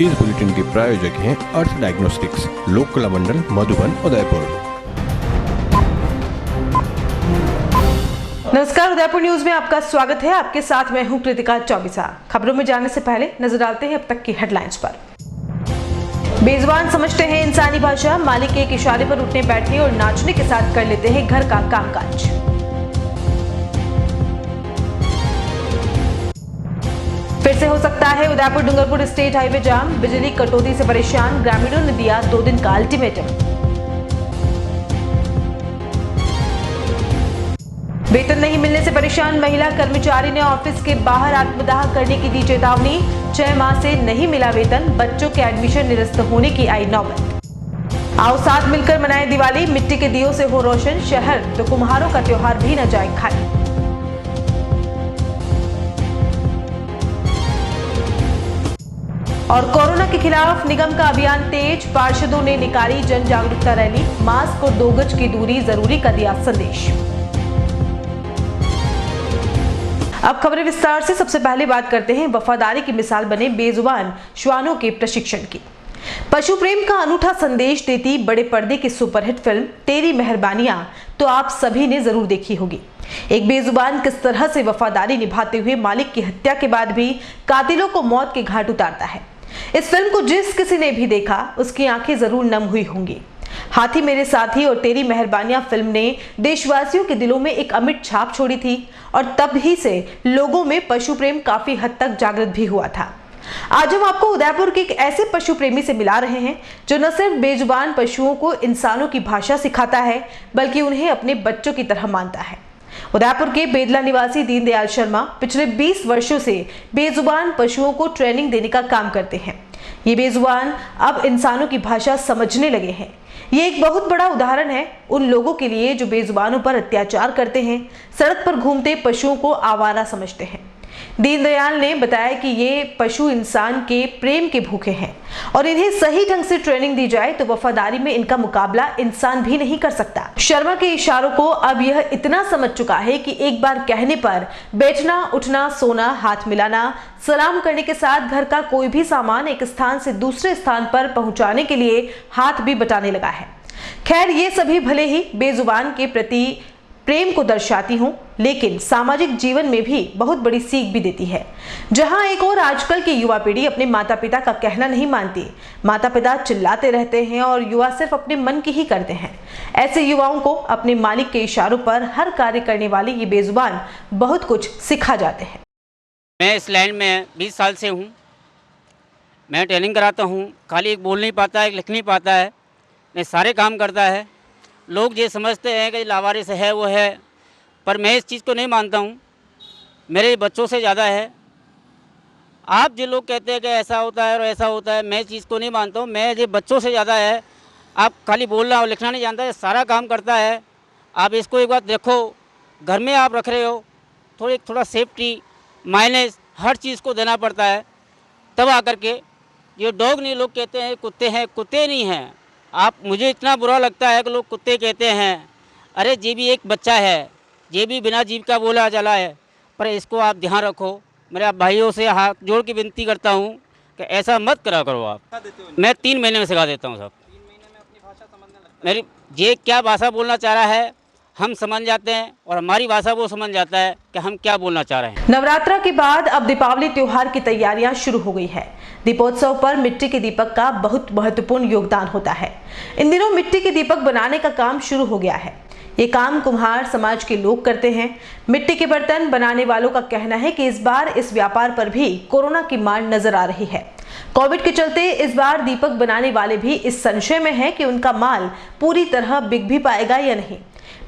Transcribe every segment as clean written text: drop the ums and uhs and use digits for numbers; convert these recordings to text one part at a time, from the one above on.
इस बुलेटिन के प्रायोजक हैं अर्थ डायग्नोस्टिक्स, लोक कला मंडल, मधुबन, उदयपुर। नमस्कार, उदयपुर न्यूज में आपका स्वागत है। आपके साथ मैं हूं कृतिका चौबीसा। खबरों में जाने से पहले नजर डालते हैं अब तक की हेडलाइंस पर। बेजुबान समझते हैं इंसानी भाषा, मालिक के एक इशारे पर उठने बैठने और नाचने के साथ कर लेते हैं घर का कामकाज। फिर से हो सकता है उदयपुर डूंगरपुर स्टेट हाईवे जाम, बिजली कटौती से परेशान ग्रामीणों ने दिया 2 दिन का अल्टीमेटम। वेतन नहीं मिलने से परेशान महिला कर्मचारी ने ऑफिस के बाहर आत्मदाह करने की दी चेतावनी। 6 माह से नहीं मिला वेतन, बच्चों के एडमिशन निरस्त होने की आई नौबत। आओ साथ मिलकर मनाएं दिवाली, मिट्टी के दियों से हो रोशन शहर, तो कुम्हारों का त्योहार भी न जाए खाली। और कोरोना के खिलाफ निगम का अभियान तेज, पार्षदों ने निकाली जन जागरूकता रैली, मास्क और 2 गज की दूरी जरूरी का दिया संदेश। अब खबरें विस्तार से। सबसे पहले बात करते हैं वफादारी की मिसाल बने बेजुबान श्वानों के प्रशिक्षण की। पशु प्रेम का अनूठा संदेश देती बड़े पर्दे की सुपरहिट फिल्म तेरी मेहरबानियां तो आप सभी ने जरूर देखी होगी। एक बेजुबान किस तरह से वफादारी निभाते हुए मालिक की हत्या के बाद भी कातिलों को मौत के घाट उतारता है। इस फिल्म को जिस किसी ने भी देखा उसकी आंखें जरूर नम हुई होंगी। हाथी मेरे साथी और तेरी मेहरबानियां फिल्म ने देशवासियों के दिलों में एक अमिट छाप छोड़ी थी और तब ही से लोगों में पशु प्रेम काफी हद तक जागृत भी हुआ था। आज हम आपको उदयपुर के एक ऐसे पशु प्रेमी से मिला रहे हैं जो न सिर्फ बेजुबान पशुओं को इंसानों की भाषा सिखाता है बल्कि उन्हें अपने बच्चों की तरह मानता है। उदयपुर के बेदला निवासी दीनदयाल शर्मा पिछले 20 वर्षों से बेजुबान पशुओं को ट्रेनिंग देने का काम करते हैं। ये बेजुबान अब इंसानों की भाषा समझने लगे हैं। ये एक बहुत बड़ा उदाहरण है उन लोगों के लिए जो बेजुबानों पर अत्याचार करते हैं, सड़क पर घूमते पशुओं को आवारा समझते हैं। दीनदयाल ने बताया कि ये पशु इंसान के प्रेम के भूखे हैं और इन्हें सही ढंग से ट्रेनिंग दी जाए तो वफादारी में इनका मुकाबला इंसान भी नहीं कर सकता। शर्मा के इशारों को अब यह इतना समझ चुका है कि एक बार कहने पर बैठना, उठना, सोना, हाथ मिलाना, सलाम करने के साथ घर का कोई भी सामान एक स्थान से दूसरे स्थान पर पहुंचाने के लिए हाथ भी बटाने लगा है। खैर, ये सभी भले ही बेजुबान के प्रति प्रेम को दर्शाती हूं, लेकिन सामाजिक जीवन में भी बहुत बड़ी सीख भी देती है। जहां एक और आजकल की युवा पीढ़ी अपने माता पिता का कहना नहीं मानती, माता पिता चिल्लाते रहते हैं और युवा सिर्फ अपने मन की ही करते हैं। ऐसे युवाओं को अपने मालिक के इशारों पर हर कार्य करने वाले ये बेजुबान बहुत कुछ सिखा जाते हैं। मैं इस लाइन में 20 साल से हूँ। मैं ट्रेनिंग कराता हूँ। खाली एक बोल नहीं पाता है, एक लिख नहीं पाता है, मैं सारे काम करता है। लोग ये समझते हैं कि लावारिस है वो है, पर मैं इस चीज़ को नहीं मानता हूँ। मेरे बच्चों से ज़्यादा है। आप जो लोग कहते हैं कि ऐसा होता है और ऐसा होता है, मैं इस चीज़ को नहीं मानता हूँ। मैं ये बच्चों से ज़्यादा है। आप खाली बोलना और लिखना नहीं जानता है, सारा काम करता है। आप इसको एक बार देखो, घर में आप रख रहे हो, थोड़ा सेफ्टी, माइलेज, हर चीज़ को देना पड़ता है, तब आकर के ये डॉग नहीं, लोग कहते हैं कुत्ते हैं, कुत्ते नहीं हैं। आप, मुझे इतना बुरा लगता है कि लोग कुत्ते कहते हैं। अरे ये भी एक बच्चा है, ये भी बिना जीव का बोला चला है, पर इसको आप ध्यान रखो। मेरे आप भाइयों से हाथ जोड़ के विनती करता हूँ कि ऐसा मत करा करो आप। मैं 3 महीने में सिखा देता हूँ सब। 3 महीने में अपनी भाषा समझने लगता है। मेरी ये क्या भाषा बोलना चाह रहा है हम समझ जाते हैं और हमारी भाषा वो समझ जाता है कि हम क्या बोलना चाह रहे हैं। नवरात्रा के बाद अब दीपावली त्योहार की तैयारियां शुरू हो गई है। दीपोत्सव पर मिट्टी के दीपक का बहुत महत्वपूर्ण योगदान होता है। इन दिनों मिट्टी के दीपक बनाने का काम शुरू हो गया है। ये काम कुम्हार समाज के लोग करते हैं। मिट्टी के बर्तन बनाने वालों का कहना है कि इस बार इस व्यापार पर भी कोरोना की मार नजर आ रही है। कोविड के चलते इस बार दीपक बनाने वाले भी इस संशय में हैं कि उनका माल पूरी तरह बिक भी पाएगा या नहीं।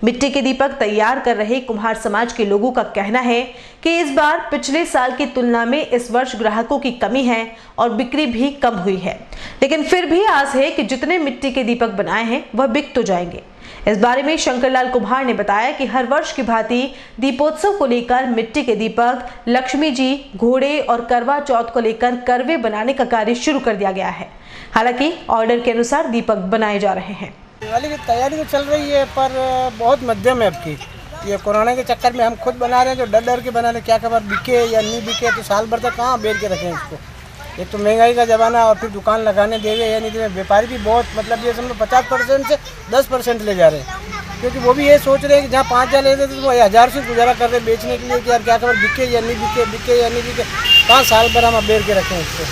मिट्टी के दीपक तैयार कर रहे कुम्हार समाज के लोगों का कहना है कि इस बार पिछले साल की तुलना में इस वर्ष ग्राहकों की कमी है और बिक्री भी कम हुई है, लेकिन फिर भी आस है कि जितने मिट्टी के दीपक बनाए हैं वह बिक तो जाएंगे। इस बारे में शंकरलाल कुम्हार ने बताया कि हर वर्ष की भांति दीपोत्सव को लेकर मिट्टी के दीपक, लक्ष्मी जी, घोड़े और करवा चौथ को लेकर करवे बनाने का कार्य शुरू कर दिया गया है। हालांकि ऑर्डर के अनुसार दीपक बनाए जा रहे हैं। दिवाली की तैयारी तो चल रही है पर बहुत मध्यम है अब की। ये कोरोना के चक्कर में हम खुद बना रहे हैं, जो डर डर के बना रहे हैं, क्या खबर बिके या नहीं बिके, तो साल भर तक कहाँ बेच के रखें इसको। एक तो महंगाई का ज़माना और फिर दुकान लगाने देवे या नहीं देवे। व्यापारी भी बहुत मतलब ये समझो 50% से 10% ले जा रहे हैं, क्योंकि वो भी ये सोच रहे हैं कि जहाँ 5,000 लेते थे तो वो 1,000 से गुजारा कर रहे बेचने के लिए कि यार क्या खबर बिके या नहीं बिके, बिके या नहीं बिके, कहाँ साल भर हम अबेर के रखें इसको।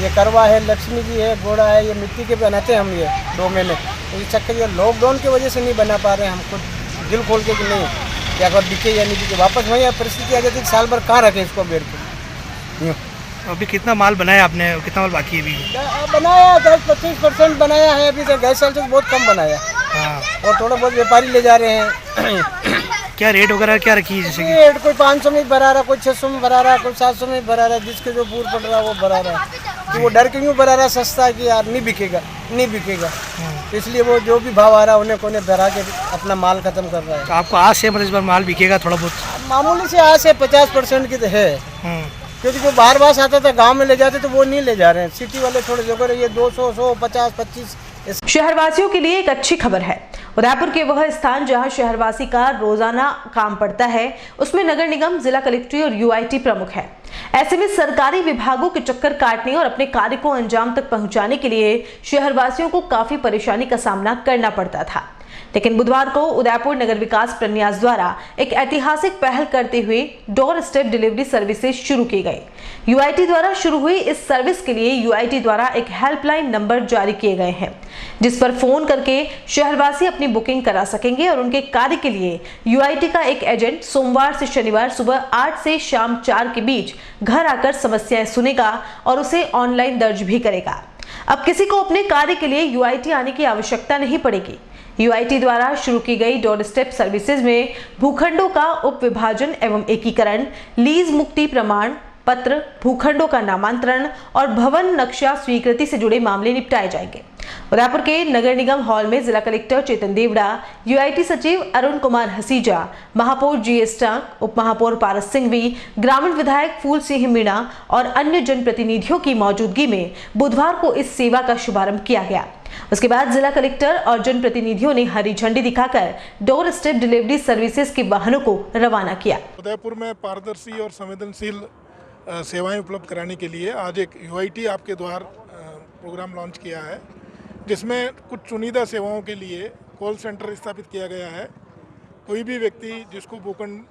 ये करवा है, लक्ष्मी जी है, घोड़ा है, ये मिट्टी के बनाते हैं हम ये 2 महीने। तो ये चक्कर ये लॉकडाउन की वजह से नहीं बना पा रहे हैं हम खुद दिल खोल के कि नहीं क्या खबर बिके या नहीं बिके। वापस वही परिस्थिति आ जाती है कि साल भर कहाँ रखें इसको अबेर को। यूँ अभी कितना माल बनाया आपने, कितना माल बाकी है अभी? बनाया 10-25% बनाया है अभी तक। 2 साल से बहुत कम बनाया। हाँ। और थोड़ा बहुत व्यापारी ले जा रहे हैं। क्या रेट वगैरह क्या रखी है? जैसे कि रेट कोई 500 में भरा रहा, कोई 600 में भरा रहा, कोई 700 में भरा रहा, जिसके जो पूर पड़ रहा वो भरा रहा है। तो वो डर के क्यों भरा रहा सस्ता है कि यार नहीं बिकेगा, नहीं बिकेगा, इसलिए वो जो भी भाव आ रहा है उन्हें कोने भरा के अपना माल खत्म कर रहा है। तो आपको आज से मतलब इस बार माल बिकेगा थोड़ा बहुत? मामूली से आज से 50% की तो है, क्योंकि जो बाहर बार आता था गांव में ले जाते तो वो नहीं ले जा रहे हैं। सिटी वाले थोड़े जगह ये 200, 100, 50, 25। शहरवासियों के लिए एक अच्छी खबर है। उदयपुर के वह स्थान जहां शहरवासी का रोजाना काम पड़ता है, उसमें नगर निगम, जिला कलेक्ट्री और यूआईटी प्रमुख है। ऐसे में सरकारी विभागों के चक्कर काटने और अपने कार्य को अंजाम तक पहुंचाने के लिए शहरवासियों को काफी परेशानी का सामना करना पड़ता था। लेकिन बुधवार को उदयपुर नगर विकास प्रन्यास द्वारा एक ऐतिहासिक पहल करते हुए डोर स्टेप डिलीवरी सर्विसेज शुरू की गई। यूआईटी द्वारा शुरू हुई इस सर्विस के लिए यूआईटी द्वारा एक हेल्पलाइन नंबर जारी किए गए हैं, जिस पर फोन करके शहरवासी अपनी बुकिंग करा सकेंगे और उनके कार्य के लिए यूआईटी का एक एजेंट सोमवार से शनिवार सुबह 8 से शाम 4 के बीच घर आकर समस्याएं सुनेगा और उसे ऑनलाइन दर्ज भी करेगा। अब किसी को अपने कार्य के लिए यूआईटी आने की आवश्यकता नहीं पड़ेगी। यूआईटी द्वारा शुरू की गई डोर स्टेप सर्विसेज में भूखंडों का उप विभाजन एवं एकीकरण, लीज मुक्ति प्रमाण पत्र, भूखंडों का नामांतरण और भवन नक्शा स्वीकृति से जुड़े मामले निपटाए जाएंगे। उदयपुर के नगर निगम हॉल में जिला कलेक्टर चेतन देवड़ा, यूआईटी सचिव अरुण कुमार हसीजा, महापौर जीएस टांक, उप महापौर पारस सिंघवी, ग्रामीण विधायक फूल सिंह मीणा और अन्य जनप्रतिनिधियों की मौजूदगी में बुधवार को इस सेवा का शुभारंभ किया गया। उसके बाद जिला कलेक्टर और जनप्रतिनिधियों ने हरी झंडी दिखाकर डोर स्टेप डिलीवरी सर्विसेज के वाहनों को रवाना किया। उदयपुर में पारदर्शी और संवेदनशील सेवाएं उपलब्ध कराने के लिए आज एक यूआईटी आपके द्वार प्रोग्राम लॉन्च किया है, जिसमें कुछ चुनिंदा सेवाओं के लिए कॉल सेंटर स्थापित किया गया है। कोई भी व्यक्ति जिसको भूखंड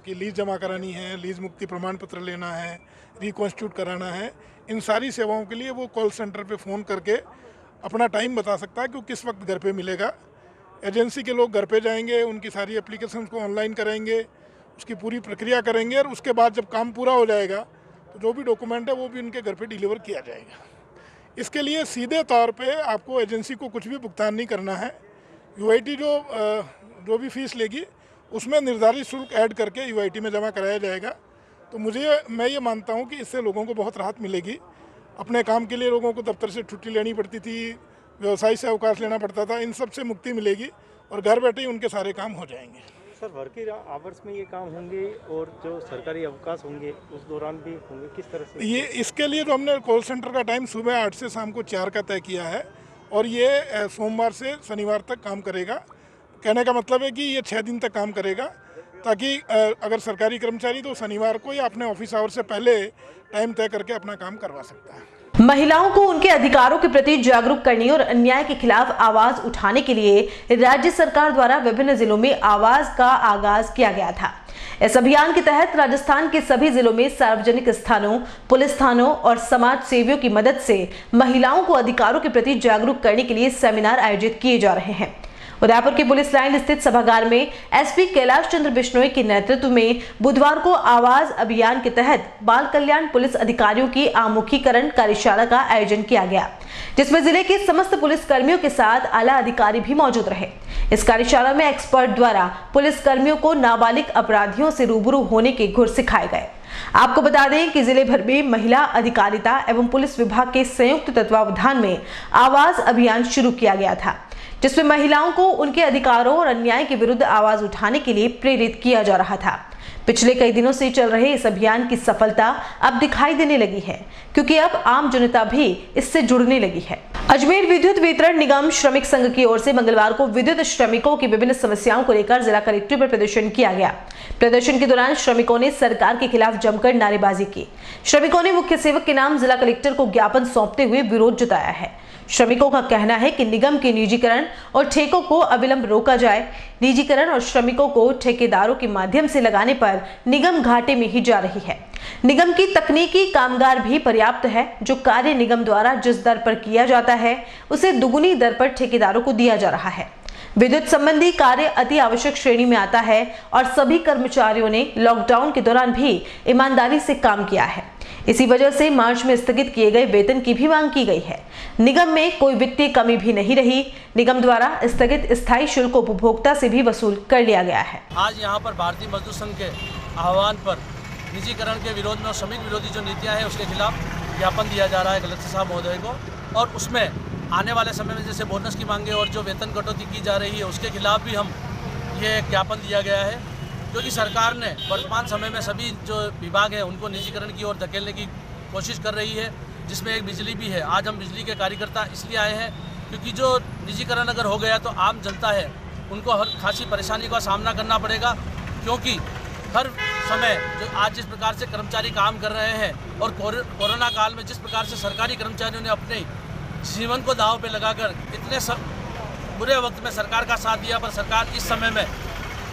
की लीज जमा करानी है, लीज मुक्ति प्रमाण पत्र लेना है, रिकॉन्स्टिट्यूट कराना है, इन सारी सेवाओं के लिए वो कॉल सेंटर पे फ़ोन करके अपना टाइम बता सकता है कि वो किस वक्त घर पे मिलेगा। एजेंसी के लोग घर पे जाएंगे, उनकी सारी एप्लीकेशन को ऑनलाइन करेंगे, उसकी पूरी प्रक्रिया करेंगे और उसके बाद जब काम पूरा हो जाएगा तो जो भी डॉक्यूमेंट है वो भी उनके घर पे डिलीवर किया जाएगा। इसके लिए सीधे तौर पे आपको एजेंसी को कुछ भी भुगतान नहीं करना है। यूआईटी जो भी फीस लेगी उसमें निर्धारित शुल्क ऐड करके यूआईटी में जमा कराया जाएगा। तो मैं ये मानता हूँ कि इससे लोगों को बहुत राहत मिलेगी। अपने काम के लिए लोगों को दफ्तर से छुट्टी लेनी पड़ती थी, व्यवसाय से अवकाश लेना पड़ता था, इन सब से मुक्ति मिलेगी और घर बैठे ही उनके सारे काम हो जाएंगे। सर, वर्किंग आवर्स में ये काम होंगे और जो सरकारी अवकाश होंगे उस दौरान भी होंगे, किस तरह से? ये इसके लिए जो हमने कॉल सेंटर का टाइम सुबह 8 से शाम को 4 का तय किया है और ये सोमवार से शनिवार तक काम करेगा। कहने का मतलब है कि ये 6 दिन तक काम करेगा, ताकि अगर सरकारी कर्मचारी तो शनिवार को या अपने ऑफिस आवर से पहले टाइम तय करके अपना काम करवा सकता है। महिलाओं को उनके अधिकारों के प्रति जागरूक करने और अन्याय के खिलाफ आवाज उठाने के लिए राज्य सरकार द्वारा विभिन्न जिलों में आवाज का आगाज किया गया था। इस अभियान के तहत राजस्थान के सभी जिलों में सार्वजनिक स्थानों, पुलिस थानों और समाज सेवियों की मदद से महिलाओं को अधिकारों के प्रति जागरूक करने के लिए सेमिनार आयोजित किए जा रहे हैं। उदयपुर के पुलिस लाइन स्थित सभागार में एसपी कैलाश चंद्र बिश्नोई के नेतृत्व में बुधवार को आवाज अभियान के तहत बाल कल्याण पुलिस अधिकारियों की आमुखीकरण कार्यशाला का आयोजन किया गया, जिसमें जिले के समस्त पुलिस कर्मियों के साथ आला अधिकारी भी मौजूद रहे। इस कार्यशाला में एक्सपर्ट द्वारा पुलिस कर्मियों को नाबालिग अपराधियों से रूबरू होने के गुर सिखाए गए। आपको बता दें कि जिले भर में महिला अधिकारिता एवं पुलिस विभाग के संयुक्त तत्वावधान में आवाज अभियान शुरू किया गया था, जिसमें महिलाओं को उनके अधिकारों और अन्याय के विरुद्ध आवाज उठाने के लिए प्रेरित किया जा रहा था। पिछले कई दिनों से चल रहे इस अभियान की सफलता अब दिखाई देने लगी है, क्योंकि अब आम जनता भी इससे जुड़ने लगी है। अजमेर विद्युत वितरण निगम श्रमिक संघ की ओर से मंगलवार को विद्युत श्रमिकों की विभिन्न समस्याओं को लेकर जिला कलेक्ट्रेट पर प्रदर्शन किया गया। प्रदर्शन के दौरान श्रमिकों ने सरकार के खिलाफ जमकर नारेबाजी की। श्रमिकों ने मुख्य सेवक के नाम जिला कलेक्टर को ज्ञापन सौंपते हुए विरोध जताया है। श्रमिकों का कहना है कि निगम के निजीकरण और ठेकों को अविलंब रोका जाए। निजीकरण और श्रमिकों को ठेकेदारों के माध्यम से लगाने पर निगम घाटे में ही जा रही है। निगम की तकनीकी कामगार भी पर्याप्त है। जो कार्य निगम द्वारा जिस दर पर किया जाता है उसे दुगुनी दर पर ठेकेदारों को दिया जा रहा है। विद्युत संबंधी कार्य अति आवश्यक श्रेणी में आता है और सभी कर्मचारियों ने लॉकडाउन के दौरान भी ईमानदारी से काम किया है। इसी वजह से मार्च में स्थगित किए गए वेतन की भी मांग की गई है। निगम में कोई वित्तीय कमी भी नहीं रही। निगम द्वारा स्थगित स्थायी शुल्क उपभोक्ता से भी वसूल कर लिया गया है। आज यहाँ पर भारतीय मजदूर संघ के आह्वान पर निजीकरण के विरोध में और श्रमिक विरोधी जो नीतियाँ हैं उसके खिलाफ ज्ञापन दिया जा रहा है कलेक्टर साहब महोदय को, और उसमें आने वाले समय में जैसे बोनस की मांगे और जो वेतन कटौती की जा रही है उसके खिलाफ भी हम ये ज्ञापन दिया गया है, क्योंकि सरकार ने वर्तमान समय में सभी जो विभाग हैं उनको निजीकरण की ओर धकेलने की कोशिश कर रही है, जिसमें एक बिजली भी है। आज हम बिजली के कार्यकर्ता इसलिए आए हैं क्योंकि जो निजीकरण अगर हो गया तो आम जनता है उनको हर खासी परेशानी का सामना करना पड़ेगा, क्योंकि हर समय जो आज जिस प्रकार से कर्मचारी काम कर रहे हैं और कोरोना काल में जिस प्रकार से सरकारी कर्मचारियों ने अपने जीवन को दांव पे लगाकर इतने बुरे वक्त में सरकार का साथ दिया, पर सरकार इस समय में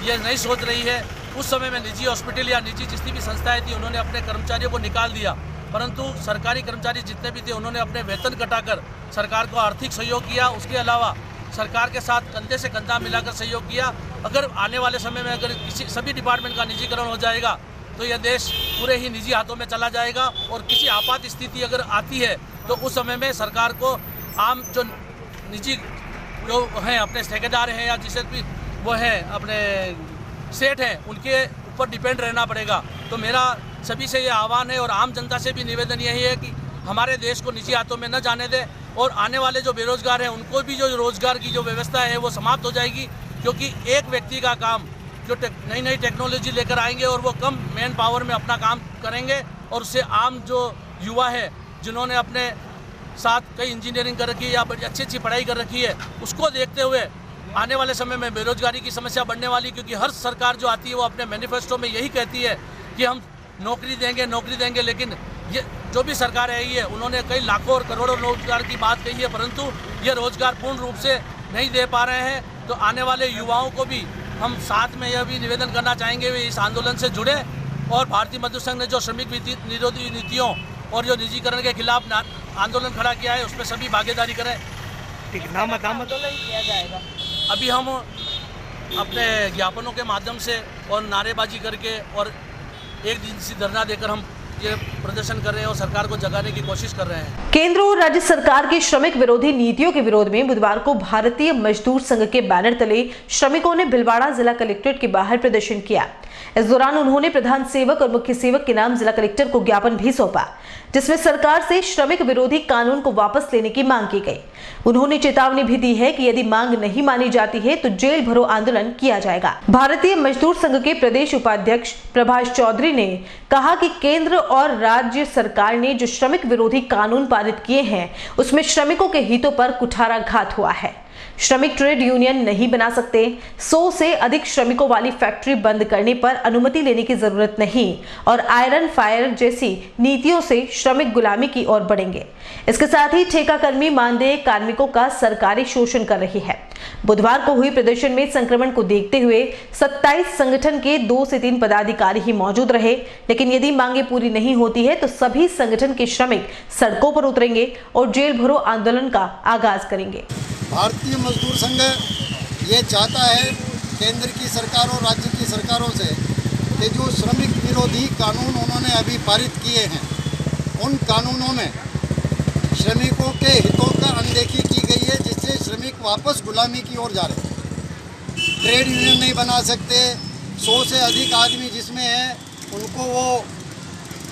ये नहीं सोच रही है। उस समय में निजी हॉस्पिटल या निजी जितनी भी संस्थाएं थी उन्होंने अपने कर्मचारियों को निकाल दिया, परंतु सरकारी कर्मचारी जितने भी थे उन्होंने अपने वेतन घटाकर सरकार को आर्थिक सहयोग किया। उसके अलावा सरकार के साथ कंधे से कंधा मिलाकर सहयोग किया। अगर आने वाले समय में अगर सभी डिपार्टमेंट का निजीकरण हो जाएगा तो यह देश पूरे ही निजी हाथों में चला जाएगा, और किसी आपात स्थिति अगर आती है तो उस समय में सरकार को आम जो निजी जो हैं अपने ठेकेदार हैं या जिसे भी वो हैं अपने सेठ हैं उनके ऊपर डिपेंड रहना पड़ेगा। तो मेरा सभी से ये आह्वान है और आम जनता से भी निवेदन यही है कि हमारे देश को निजी हाथों में न जाने दें, और आने वाले जो बेरोजगार हैं उनको भी जो रोजगार की जो व्यवस्था है वो समाप्त हो जाएगी, क्योंकि एक व्यक्ति का काम जो नई नई टेक्नोलॉजी लेकर आएंगे और वो कम मैन पावर में अपना काम करेंगे, और उससे आम जो युवा है जिन्होंने अपने साथ कई इंजीनियरिंग कर रखी है या बड़ी अच्छी पढ़ाई कर रखी है उसको देखते हुए आने वाले समय में बेरोजगारी की समस्या बढ़ने वाली, क्योंकि हर सरकार जो आती है वो अपने मैनिफेस्टो में यही कहती है कि हम नौकरी देंगे, लेकिन ये जो भी सरकार आई है उन्होंने कई लाखों और करोड़ों रोजगार की बात कही है, परंतु ये रोजगार पूर्ण रूप से नहीं दे पा रहे हैं। तो आने वाले युवाओं को भी हम साथ में यह भी निवेदन करना चाहेंगे वे इस आंदोलन से जुड़े, और भारतीय मजदूर संघ ने जो श्रमिक विरोधी नीतियों और जो निजीकरण के खिलाफ आंदोलन खड़ा किया है उसमें सभी भागीदारी करें। ठीक है, नाम आंदोलन किया जाएगा। अभी हम अपने ज्ञापनों के माध्यम से और नारेबाजी करके और एक दिन से धरना देकर हम ये प्रदर्शन कर रहे हैं और सरकार को जगाने की कोशिश कर रहे हैं। केंद्र और राज्य सरकार की श्रमिक विरोधी नीतियों के विरोध में बुधवार को भारतीय मजदूर संघ के बैनर तले श्रमिकों ने भीलवाड़ा जिला कलेक्ट्रेट के बाहर प्रदर्शन किया। इस दौरान उन्होंने प्रधान सेवक और मुख्य सेवक के नाम जिला कलेक्टर को ज्ञापन भी सौंपा, जिसमें सरकार से श्रमिक विरोधी कानून को वापस लेने की मांग की गई। उन्होंने चेतावनी भी दी है कि यदि मांग नहीं मानी जाती है तो जेल भरो आंदोलन किया जाएगा। भारतीय मजदूर संघ के प्रदेश उपाध्यक्ष प्रभाष चौधरी ने कहा कि केंद्र और राज्य सरकार ने जो श्रमिक विरोधी कानून पारित किए हैं उसमें श्रमिकों के हितों पर कुठाराघात हुआ है। श्रमिक ट्रेड यूनियन नहीं बना सकते। 100 से अधिक श्रमिकों वाली फैक्ट्री बंद करने पर अनुमति लेने की जरूरत नहीं, और आयरन फायर जैसी नीतियों से श्रमिक गुलामी की ओर बढ़ेंगे। इसके साथ ही ठेका कर्मी मानदेय कार्मिकों का सरकारी शोषण कर रही है। बुधवार को हुई प्रदर्शन में संक्रमण को देखते हुए 27 संगठन के 2 से 3 पदाधिकारी ही मौजूद रहे, लेकिन यदि मांगे पूरी नहीं होती है तो सभी संगठन के श्रमिक सड़कों पर उतरेंगे और जेल भरो आंदोलन का आगाज करेंगे। भारतीय मजदूर संघ ये चाहता है केंद्र की सरकार और राज्य की सरकारों से कि जो श्रमिक विरोधी कानून उन्होंने अभी पारित किए हैं उन कानूनों में श्रमिकों के हितों का अनदेखी की गई है, जिससे श्रमिक वापस गुलामी की ओर जा रहे हैं। ट्रेड यूनियन नहीं बना सकते। 100 से अधिक आदमी जिसमें हैं उनको वो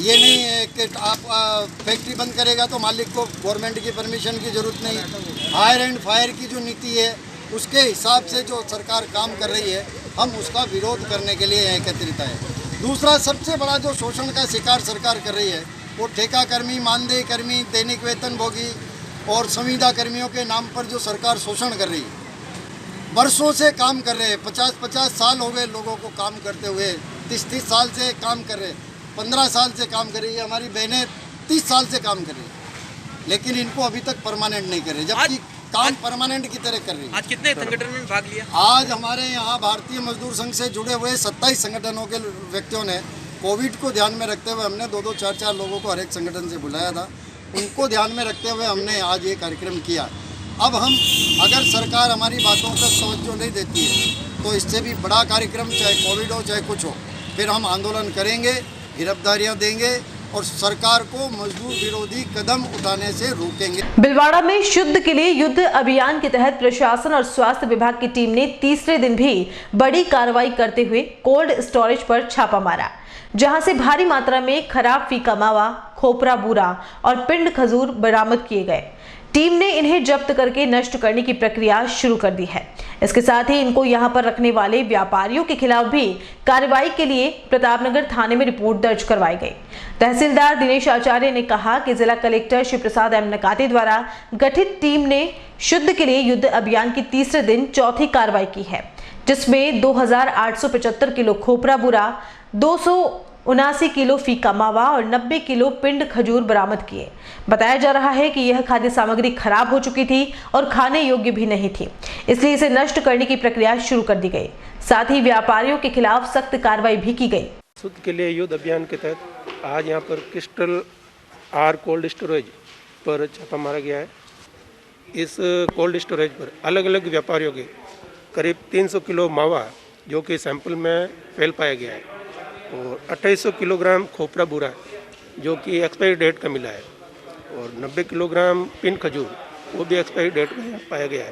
ये नहीं है कि आप फैक्ट्री बंद करेगा तो मालिक को गवर्नमेंट की परमिशन की ज़रूरत नहीं। हायर एंड फायर की जो नीति है उसके हिसाब से जो सरकार काम कर रही है हम उसका विरोध करने के लिए एकत्रित है। दूसरा सबसे बड़ा जो शोषण का शिकार सरकार कर रही है वो ठेका कर्मी, मानदेय कर्मी, दैनिक वेतन भोगी और संविदा कर्मियों के नाम पर जो सरकार शोषण कर रही है। वर्षों से काम कर रहे हैं, 50-50 साल हो गए लोगों को काम करते हुए, 30-30 साल से काम कर रहे हैं, 15 साल से काम कर रही है, हमारी बहनें 30 साल से काम कर रही है, लेकिन इनको अभी तक परमानेंट नहीं कर रहे, जबकि काम परमानेंट की तरह कर रही है। आज कितने संगठन में भाग लिया? आज हमारे यहाँ भारतीय मजदूर संघ से जुड़े हुए 27 संगठनों के व्यक्तियों ने, कोविड को ध्यान में रखते हुए हमने 2-2, 4-4 लोगों को हर एक संगठन से बुलाया था, उनको ध्यान में रखते हुए हमने आज ये कार्यक्रम किया। अब हम अगर सरकार हमारी बातों का तवज्जो नहीं देती है तो इससे भी बड़ा कार्यक्रम, चाहे कोविड हो चाहे कुछ हो, फिर हम आंदोलन करेंगे, गिरफ्तारियां देंगे और सरकार को मजदूर विरोधी कदम उठाने से रोकेंगे। बिलवाड़ा में शुद्ध के लिए युद्ध अभियान के तहत प्रशासन और स्वास्थ्य विभाग की टीम ने तीसरे दिन भी बड़ी कार्रवाई करते हुए कोल्ड स्टोरेज पर छापा मारा, जहां से भारी मात्रा में खराब फीका मावा, खोपरा बूरा और पिंड खजूर बरामद किए गए। टीम ने इन्हें जब्त करके नष्ट करने की प्रक्रिया शुरू कर दी है। इसके साथ ही इनको यहां पर रखने वाले व्यापारियों के खिलाफ भी कार्रवाई के लिए प्रतापनगर थाने में रिपोर्ट दर्ज करवाई गई। तहसीलदार दिनेश आचार्य ने कहा कि जिला कलेक्टर शिव प्रसाद एम नकाते द्वारा गठित टीम ने शुद्ध के लिए युद्ध अभियान की तीसरे दिन चौथी कार्रवाई की है, जिसमें 2875 किलो खोपरा बूरा, 279 किलो फीका मावा और 90 किलो पिंड खजूर बरामद किए। बताया जा रहा है कि यह खाद्य सामग्री खराब हो चुकी थी और खाने योग्य भी नहीं थी, इसलिए इसे नष्ट करने की प्रक्रिया शुरू कर दी गई। साथ ही व्यापारियों के खिलाफ सख्त कार्रवाई भी की गई। शुद्ध के लिए युद्ध अभियान के तहत आज यहाँ पर क्रिस्टल आर कोल्ड स्टोरेज पर छापा मारा गया है। इस कोल्ड स्टोरेज पर अलग अलग व्यापारियों के करीब 300 किलो मावा जो कि सैंपल में फेल पाया गया है और 2800 किलोग्राम खोपरा बूरा जो कि एक्सपायरी डेट का मिला है और 90 किलोग्राम पिन खजूर वो भी एक्सपायरी डेट में पाया गया है।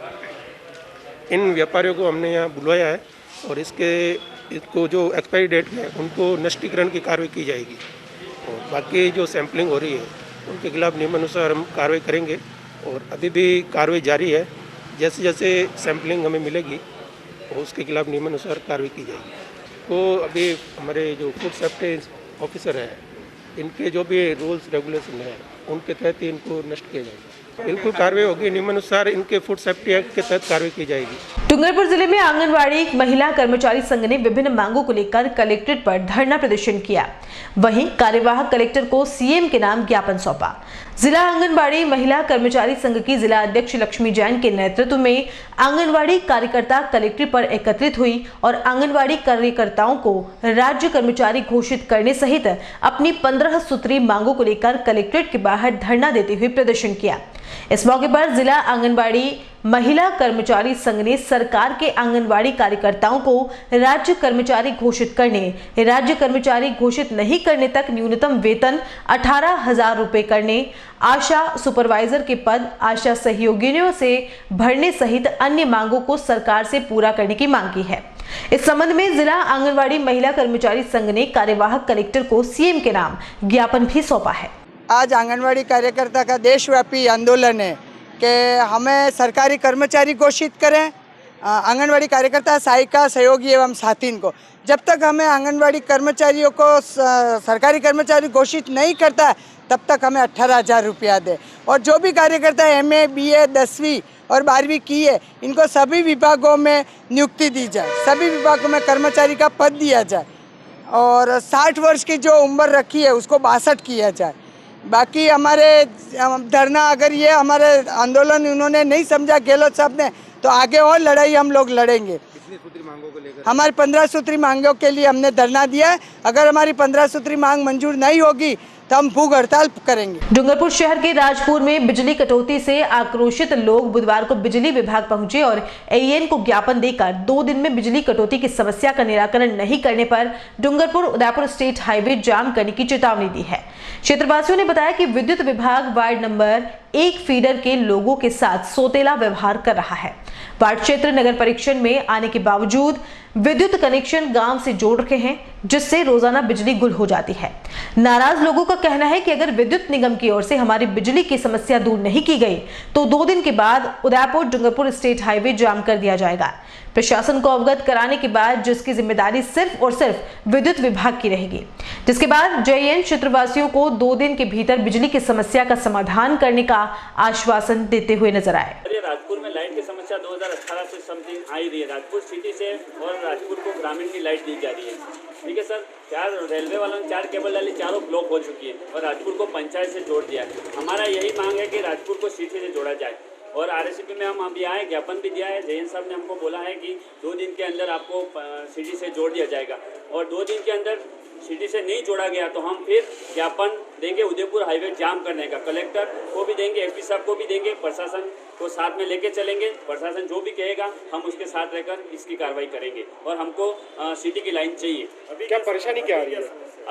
इन व्यापारियों को हमने यहाँ बुलवाया है और इसको जो एक्सपायरी डेट है उनको नष्टीकरण की कार्रवाई की जाएगी और बाकी जो सैंपलिंग हो रही है उनके खिलाफ नियमानुसार हम कार्रवाई करेंगे और अभी भी कार्रवाई जारी है। जैसे जैसे सैंपलिंग हमें मिलेगी उसके खिलाफ नियमानुसार कार्रवाई की जाएगी। तो अभी हमारे जो फूड सेफ्टी ऑफिसर है इनके जो भी रूल्स रेगुलेशन है उनके तहत ही इनको नष्ट किया जाएगा। बिल्कुल कार्रवाई होगी, नियमानुसार इनके फूड सेफ्टी एक्ट के तहत कार्रवाई की जाएगी। डूंगरपुर जिले में आंगनवाड़ी महिला कर्मचारी संघ ने विभिन्न मांगों को लेकर कलेक्ट्रेट पर धरना प्रदर्शन किया। वहीं कार्यवाहक कलेक्टर को सीएम के नाम ज्ञापन सौंपा। जिला आंगनवाड़ी महिला कर्मचारी संघ की जिला अध्यक्ष लक्ष्मी जैन के नेतृत्व में आंगनवाड़ी कार्यकर्ता कलेक्ट्रेट पर एकत्रित हुई और आंगनवाड़ी कार्यकर्ताओं को राज्य कर्मचारी घोषित करने सहित अपनी 15 सूत्री मांगों को लेकर कलेक्ट्रेट के बाहर धरना देते हुए प्रदर्शन किया। इस मौके पर जिला आंगनवाड़ी महिला कर्मचारी संघ ने सरकार के आंगनवाड़ी कार्यकर्ताओं को राज्य कर्मचारी घोषित करने, राज्य कर्मचारी घोषित नहीं करने तक न्यूनतम वेतन 18,000 रुपए करने, आशा सुपरवाइजर के पद आशा सहयोगिनियों से भरने सहित अन्य मांगों को सरकार से पूरा करने की मांग की है। इस संबंध में जिला आंगनवाड़ी महिला कर्मचारी संघ ने कार्यवाहक कलेक्टर को सीएम के नाम ज्ञापन भी सौंपा है। आज आंगनवाड़ी कार्यकर्ता का देशव्यापी आंदोलन है कि हमें सरकारी कर्मचारी घोषित करें, आंगनवाड़ी कार्यकर्ता, सहायिका, सहयोगी एवं साथीन को। जब तक हमें आंगनवाड़ी कर्मचारियों को सरकारी कर्मचारी घोषित नहीं करता तब तक हमें 18,000 रुपया दे। और जो भी कार्यकर्ता MA, BA, 10वीं और 12वीं की है इनको सभी विभागों में नियुक्ति दी जाए, सभी विभागों में कर्मचारी का पद दिया जाए और 60 वर्ष की जो उम्र रखी है उसको 62 किया जाए। बाकी हमारे धरना, अगर ये हमारे आंदोलन उन्होंने नहीं समझा गहलोत साहब ने, तो आगे और लड़ाई हम लोग लड़ेंगे। हमारी 15 सूत्री मांगों के लिए हमने धरना दिया है। अगर हमारी 15 सूत्री मांग मंजूर नहीं होगी तो हम भूख हड़ताल करेंगे। डूंगरपुर शहर के राजपुर में बिजली कटौती से आक्रोशित लोग बुधवार को बिजली विभाग पहुंचे और AEN को ज्ञापन देकर 2 दिन में बिजली कटौती की समस्या का निराकरण नहीं करने पर डूंगरपुर उदयपुर स्टेट हाईवे जाम करने की चेतावनी दी है। क्षेत्रवासियों ने बताया कि विद्युत विभाग वार्ड नंबर 1 फीडर के लोगों के साथ सोतेला व्यवहार कर रहा है। वार्ड क्षेत्र नगर परीक्षण में आने के बावजूद विद्युत कनेक्शन गांव से जोड़ रखे हैं, जिससे रोजाना बिजली गुल हो जाती है। नाराज लोगों का कहना है कि अगर विद्युत निगम की ओर से हमारी बिजली की समस्या दूर नहीं की गई तो 2 दिन के बाद उदयपुर डूंगरपुर स्टेट हाईवे जाम कर दिया जाएगा। प्रशासन को अवगत कराने के बाद जिसकी जिम्मेदारी सिर्फ और सिर्फ विद्युत विभाग की रहेगी, जिसके बाद JN क्षेत्रवासियों को 2 दिन के भीतर बिजली की समस्या का समाधान करने का आश्वासन देते हुए नजर आए। राजपुर में लाइट की समस्या 2018 से समथिंग आई रही है। राजपुर सिटी से और राजपुर को ग्रामीण की लाइट दी जा रही है। ठीक है सर, 4 रेलवे वालों ने 4 केबल डाली, चारों ब्लॉक हो चुकी है और राजपुर को पंचायत से जोड़ दिया है। हमारा यही मांग है कि राजपुर को सिटी से जोड़ा जाए और RSCP में हम अभी आए, ज्ञापन भी दिया है। JN साहब ने हमको बोला है कि 2 दिन के अंदर आपको सिटी से जोड़ दिया जाएगा और 2 दिन के अंदर सिटी से नहीं जोड़ा गया तो हम फिर ज्ञापन देंगे उदयपुर हाईवे जाम करने का। कलेक्टर को भी देंगे, SP साहब को भी देंगे, प्रशासन को साथ में लेके चलेंगे। प्रशासन जो भी कहेगा हम उसके साथ रहकर इसकी कार्रवाई करेंगे और हमको सिटी की लाइन चाहिए। अभी क्या परेशानी क्या आ रही है?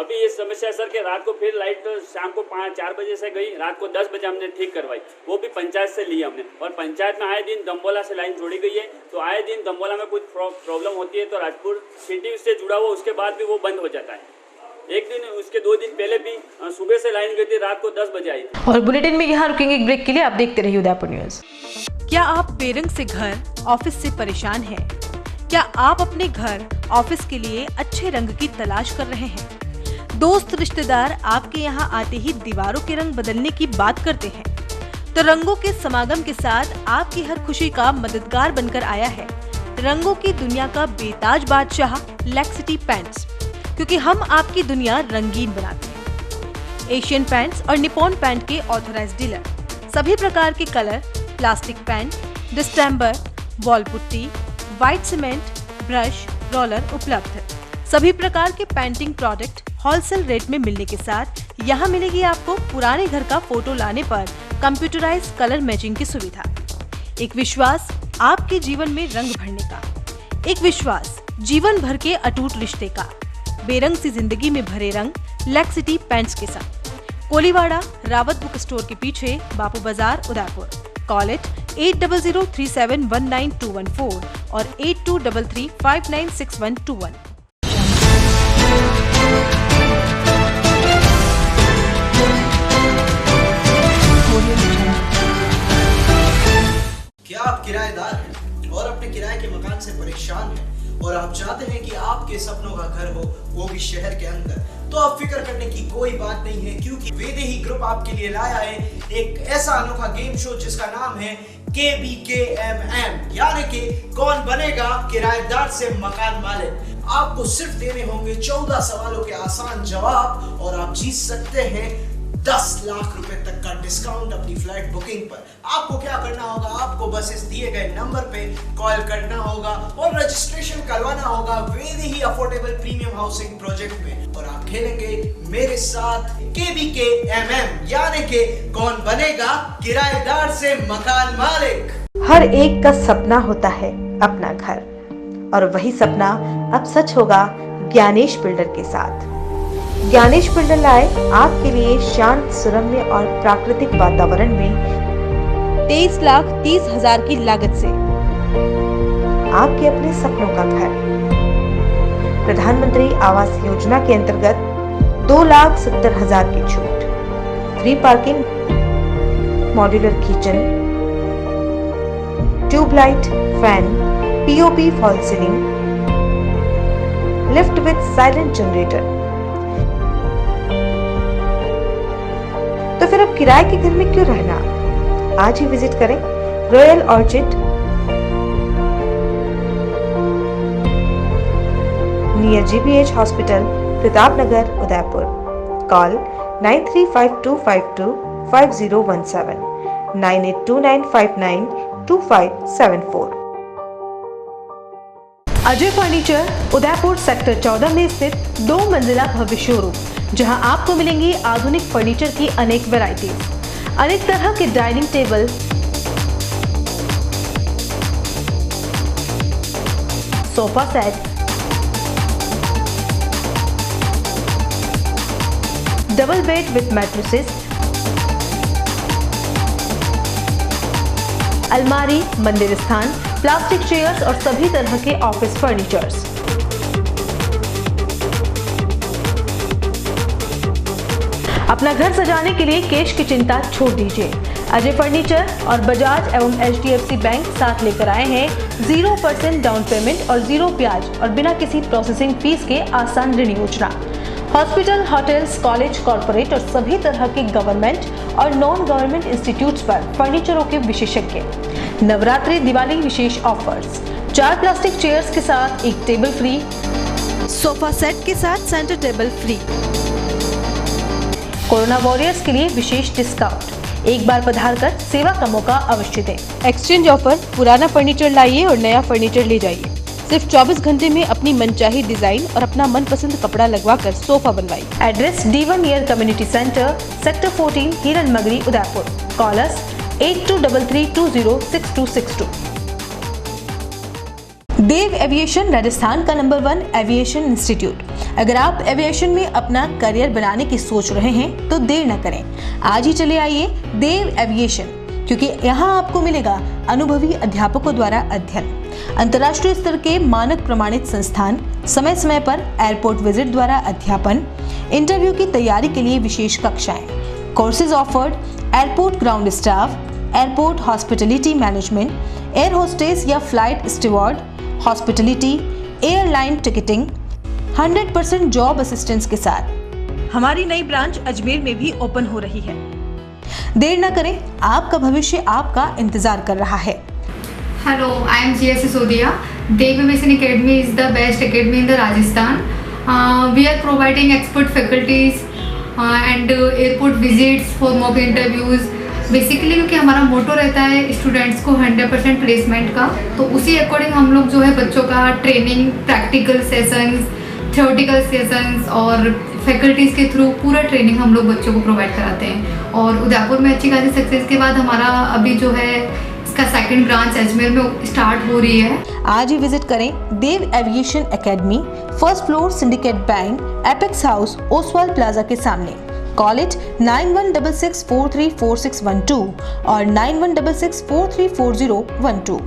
अभी ये समस्या है सर कि रात को फिर लाइट शाम को 4 बजे से गई, रात को 10 बजे हमने ठीक करवाई, वो भी पंचायत से ली हमने। और पंचायत में आए दिन दम्बोला से लाइन जोड़ी गई है, तो आए दिन दम्बोला में कुछ प्रॉब्लम होती है तो राजपुर सिटी से जुड़ा हुआ उसके बाद भी वो बंद हो जाता है। एक दिन उसके 2 दिन पहले भी सुबह से लाइन गई थी, रात को 10 बजे आई थी। और बुलेटिन में यहाँ रुकेंगे एक ब्रेक के लिए, आप देखते रहिए उदयपुर न्यूज। क्या आप बेरंग से घर, ऑफिस से परेशान हैं? क्या आप अपने घर, ऑफिस के लिए अच्छे रंग की तलाश कर रहे हैं? दोस्त रिश्तेदार आपके यहाँ आते ही दीवारों के रंग बदलने की बात करते हैं, तो रंगों के समागम के साथ आपकी हर खुशी का मददगार बनकर आया है रंगों की दुनिया का बेताज बादशाह लैक्सिटी पेंट्स, क्योंकि हम आपकी दुनिया रंगीन बनाते हैं। एशियन पेंट्स और निपॉन पेंट के ऑथराइज्ड डीलर, सभी प्रकार के colour, plastic paint, distemper, wall putty, white cement, brush, roller उपलब्ध। सभी प्रकार के पेंटिंग प्रोडक्ट होलसेल रेट में मिलने के साथ यहाँ मिलेगी आपको पुराने घर का फोटो लाने पर कंप्यूटराइज्ड कलर मैचिंग की सुविधा। एक विश्वास आपके जीवन में रंग भरने का, एक विश्वास जीवन भर के अटूट रिश्ते का। बेरंग सी जिंदगी में भरे रंग लैक्सिटी पेंट्स के साथ। कोलीवाड़ा रावत बुक स्टोर के पीछे, बापू बाजार, उदयपुर। कॉल इट 8003719214 और 8233596121। क्या आप किराएदार हैं और अपने किराए के मकान से परेशान हैं और आप चाहते हैं कि आपके सपनों का घर हो, वो भी शहर के अंदर? तो आप फिक्र करने की कोई बात नहीं है, क्योंकि वेदेही ग्रुप आपके लिए लाया है एक ऐसा अनोखा गेम शो जिसका नाम है KBKMM, यानी कि कौन बनेगा किराएदार से मकान मालिक। आपको सिर्फ देने होंगे 14 सवालों के आसान जवाब और आप जीत सकते हैं 10 लाख रुपए तक का डिस्काउंट अपनी फ्लाइट बुकिंग पर। आपको क्या करना होगा? आपको बस इस दिए गए नंबर पे कॉल करना होगा और रजिस्ट्रेशन करवाना होगा Vaidehi affordable premium housing project में, और आप खेलेंगे मेरे साथ KBKMM, यानी कि कौन बनेगा किराएदार से मकान मालिक। हर एक का सपना होता है अपना घर, और वही सपना अब सच होगा ज्ञानेश बिल्डर के साथ। ज्ञानेश बिल्डर लाए आपके लिए शांत, सुरम्य और प्राकृतिक वातावरण में 23,30,000 की लागत से आपके अपने सपनों का घर। प्रधानमंत्री आवास योजना के अंतर्गत 2,70,000 की छूट, free parking, modular kitchen, tubelight, fan, POP fall ceiling, lift with silent generator. तो फिर अब किराए के घर में क्यों रहना? आज ही विजिट करें royal orchid, near GBH hospital, Pratapnagar, Udaipur. Call 9352525017, 9829592574। Ajay furniture Udaipur sector 14 में स्थित 2 मंजिला भव्य शोरूम, जहां आपको मिलेंगी आधुनिक फर्नीचर की अनेक वैरायटीज, अनेक तरह के dining table, sofa set, double bed with mattresses, अलमारी, मंदिर स्थान, प्लास्टिक चेयर्स और सभी तरह के ऑफिस फर्नीचर्स। अपना घर सजाने के लिए कैश की चिंता छोड़ दीजिए। अजय फर्नीचर और बजाज एवं HDFC बैंक साथ लेकर आए हैं 0% डाउन पेमेंट और 0 ब्याज और बिना किसी प्रोसेसिंग फीस के आसान ऋण योजना। हॉस्पिटल, होटल्स, कॉलेज, कॉर्पोरेट और सभी तरह के गवर्नमेंट और नॉन गवर्नमेंट इंस्टीट्यूट्स पर फर्नीचरों के विशेषज्ञ। नवरात्रि दिवाली विशेष ऑफर्स, 4 प्लास्टिक चेयर्स के साथ 1 टेबल फ्री, सोफा सेट के साथ centre table free. Corona warriors के लिए विशेष डिस्काउंट, एक बार पधार कर सेवा का मौका अवश्य दें। एक्सचेंज ऑफर, पुराना फर्नीचर लाइए और नया फर्नीचर ले जाइए। सिर्फ 24 घंटे में अपनी मनचाही डिजाइन और अपना मनपसंद कपड़ा लगवाकर सोफा बनवाइए। Address D1 near community centre, sector 14, हिरन मगरी, उदयपुर। कॉलर्स 8233206262। देव एविएशन राजस्थान का नंबर 1 एविएशन इंस्टीट्यूट। अगर आप एविएशन में अपना करियर बनाने की सोच रहे हैं तो देर न करें, आज ही चले आइए देव एविएशन, क्योंकि यहाँ आपको मिलेगा अनुभवी अध्यापकों द्वारा अध्ययन, अंतर्राष्ट्रीय स्तर के मानक प्रमाणित संस्थान, समय समय पर एयरपोर्ट विजिट द्वारा अध्यापन, इंटरव्यू की तैयारी के लिए विशेष कक्षाएं, courses offered, airport ground staff, airport hospitality management, air hostess या flight steward, hospitality, airline ticketing, 100% job assistance के साथ। हमारी नई ब्रांच अजमेर में भी ओपन हो रही है। देर न करें, आपका भविष्य आपका इंतजार कर रहा है। Hello, I am GS Sisodia. Dev Aviation Academy is the best academy in the Rajasthan. We are providing expert faculties and airport visits for mock interviews. Basically क्योंकि हमारा मोटो रहता है स्टूडेंट्स को 100% प्लेसमेंट का, तो उसी अकॉर्डिंग हम लोग जो है बच्चों का training, practical sessions, theoretical sessions और फैकल्टीज़ के थ्रू पूरा ट्रेनिंग हम लोग बच्चों को प्रोवाइड कराते हैं। और उदयपुर में अच्छी खासी सक्सेस के बाद हमारा अभी जो है इसका 2nd ब्रांच अजमेर में स्टार्ट हो रही है। आज ही विजिट करें Dev aviation academy, 1st floor, syndicate bank, apex house, Oswal plaza के सामने। कॉलेज 9166434612 और 9166434012।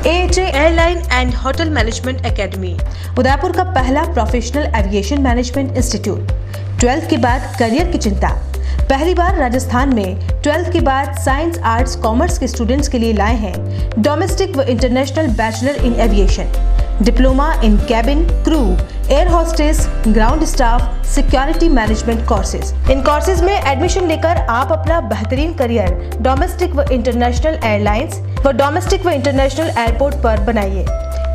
AHA airline and hotel management academy, Udaipur का पहला professional aviation management institute. 12th के बाद करियर की चिंता, पहली बार राजस्थान में 12th के बाद साइंस, आर्ट्स, कॉमर्स के स्टूडेंट्स के लिए लाए हैं डोमेस्टिक व international bachelor in aviation, diploma in cabin crew, air hostess, ground staff, security management courses. इन कोर्सेज में एडमिशन लेकर आप अपना बेहतरीन करियर डोमेस्टिक व इंटरनेशनल एयरलाइंस व डोमेस्टिक व इंटरनेशनल एयरपोर्ट पर बनाइए।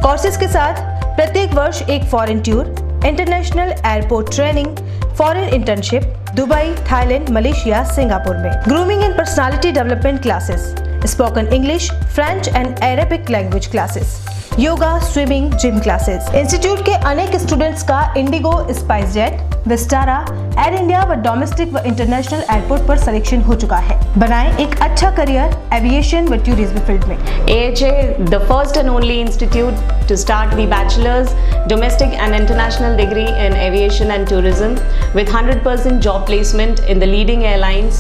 कोर्सेज के साथ प्रत्येक वर्ष एक foreign tour, international airport training, foreign internship Dubai, Thailand, Malaysia, Singapore में। Grooming and personality development classes, spoken English, French and Arabic language classes, yoga, swimming, gym classes. Institute के अनेक स्टूडेंट्स का Indigo, SpiceJet, Vistara, air India व domestic व international airport पर selection हो चुका है। बनाएं एक अच्छा करियर एविएशन व टूरिज्म फील्ड में। AHA, the first and only institute to start the bachelor's, domestic and international degree in aviation and tourism with 100% job placement in the leading airlines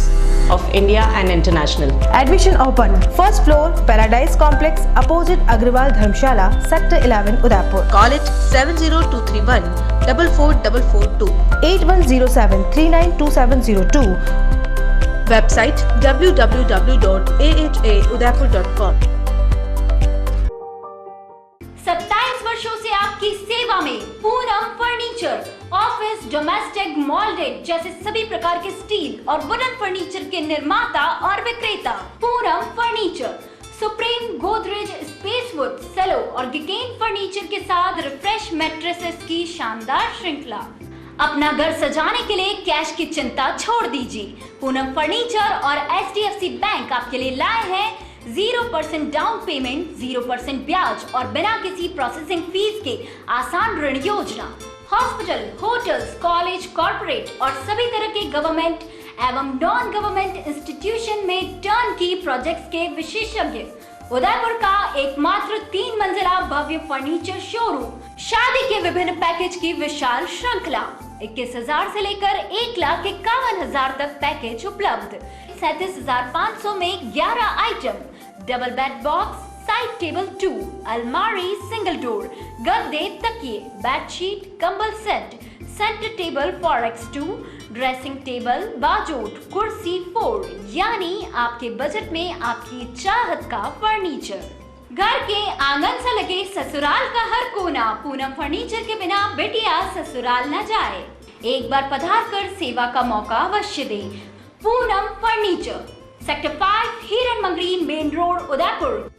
of India and international. Admission open. 1st floor, Paradise Complex, opposite Agrawal Dharmshala, Sector 11, Udaipur. College 70231 44442 8107392702. Website www.ahaudapur.com. 27 वर्षों से आपकी सेवा में Poonam furniture, office, domestic, मॉल्डेड जैसे सभी प्रकार के steel और वुडन फर्नीचर के निर्माता और विक्रेता। Poonam furniture, Supreme, Godrej, Spacewood, Cello और गिकेन फर्नीचर के साथ रिफ्रेश मैट्रेसेस की शानदार श्रृंखला। अपना घर सजाने के लिए कैश की चिंता छोड़ दीजिए। पूनम फर्नीचर और HDFC बैंक आपके लिए लाए हैं 0% डाउन पेमेंट, 0% ब्याज और बिना किसी प्रोसेसिंग फीस के आसान ऋण योजना। हॉस्पिटल, होटल्स, कॉलेज, कॉर्पोरेट और सभी तरह के गवर्नमेंट एवं नॉन गवर्नमेंट इंस्टीट्यूशन में टर्न की प्रोजेक्ट्स के विशेषज्ञ। उदयपुर का एकमात्र 3 मंजिला भव्य फर्नीचर शोरूम, शादी के विभिन्न पैकेज की विशाल श्रृंखला। 21,000 से लेकर 1,51,000 तक पैकेज उपलब्ध। 37,500 में 11 item, double bed box, side table 2, अलमारी, सिंगल डोर, गद्दे, तकिए, बेडशीट, कंबल set, center table 4x2, dressing table, बाजोट, कुर्सी फोल्ड, यानी आपके बजट में आपकी चाहत का फर्नीचर। घर के आंगन से लगे ससुराल का हर कोना पूनम फर्नीचर के बिना बेटिया ससुराल न जाए। एक बार पधार कर सेवा का मौका अवश्य दे। Poonam furniture, sector 5, Hiran Magri, main road, Udaipur.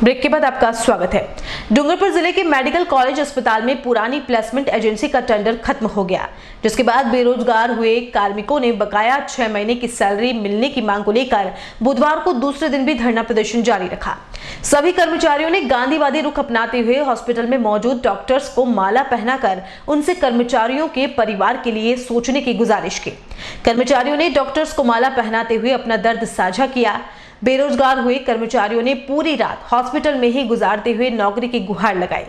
Break के बाद आपका स्वागत है। डूंगरपुर जिले के मेडिकल कॉलेज अस्पताल में पुरानी प्लेसमेंट एजेंसी का टेंडर खत्म हो गया, जिसके बाद बेरोजगार हुए कार्मिकों ने बकाया 6 महीने की सैलरी मिलने की मांग को लेकर बुधवार को दूसरे दिन भी धरना प्रदर्शन जारी रखा। सभी कर्मचारियों ने गांधीवादी रुख अपनाते हुए हॉस्पिटल में मौजूद डॉक्टर्स को माला पहनाकर उनसे कर्मचारियों के परिवार के लिए सोचने की गुजारिश की। कर्मचारियों ने डॉक्टर्स को माला पहनाते हुए अपना दर्द साझा किया। बेरोजगार हुए कर्मचारियों ने पूरी रात हॉस्पिटल में ही गुजारते हुए नौकरी की गुहार लगाई।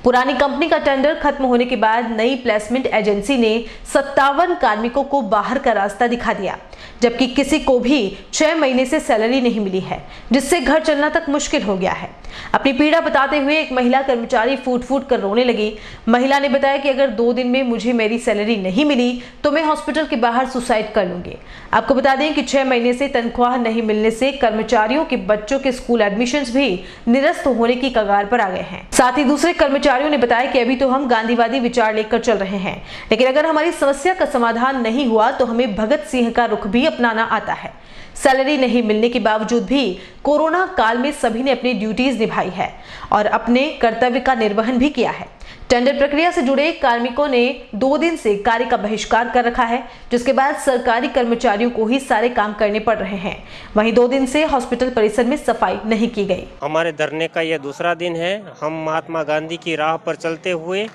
पुरानी कंपनी का टेंडर खत्म होने के बाद नई प्लेसमेंट एजेंसी ने 57 कार्मिकों को बाहर का रास्ता दिखा दिया, जबकि किसी को भी 6 महीने से सैलरी नहीं मिली है, जिससे घर चलना तक मुश्किल हो गया है। अपनी पीड़ा बताते हुए एक महिला कर्मचारी फूट फूट कर रोने लगी। महिला ने बताया कि अगर 2 दिन में मुझे मेरी सैलरी नहीं मिली तो मैं हॉस्पिटल के बाहर सुसाइड कर लूंगी। आपको बता दें कि 6 महीने से तनख्वाह नहीं मिलने से कर्मचारियों के बच्चों के स्कूल एडमिशंस भी निरस्त होने की कगार पर आ गए हैं। साथ ही दूसरे कर्मचारियों ने बताया कि अभी तो हम गांधीवादी विचार लेकर चल रहे हैं, लेकिन अगर हमारी समस्या का समाधान नहीं हुआ तो हमें भगत सिंह का रुख भी अपनाना आता है। सैलरी नहीं मिलने के बावजूद भी कोरोना काल में सभी ने अपनी ड्यूटीज निभाई है और अपने कर्तव्य का निर्वहन भी किया है। टेंडर प्रक्रिया से जुड़े कार्मिकों ने 2 दिन से कार्य का बहिष्कार कर रखा है, जिसके बाद सरकारी कर्मचारियों को ही सारे काम करने पड़ रहे हैं। वहीं 2 दिन से हॉस्पिटल परिसर में सफाई नहीं की गई। हमारे धरने का यह दूसरा दिन है। हम महात्मा गांधी की राह पर चलते हुए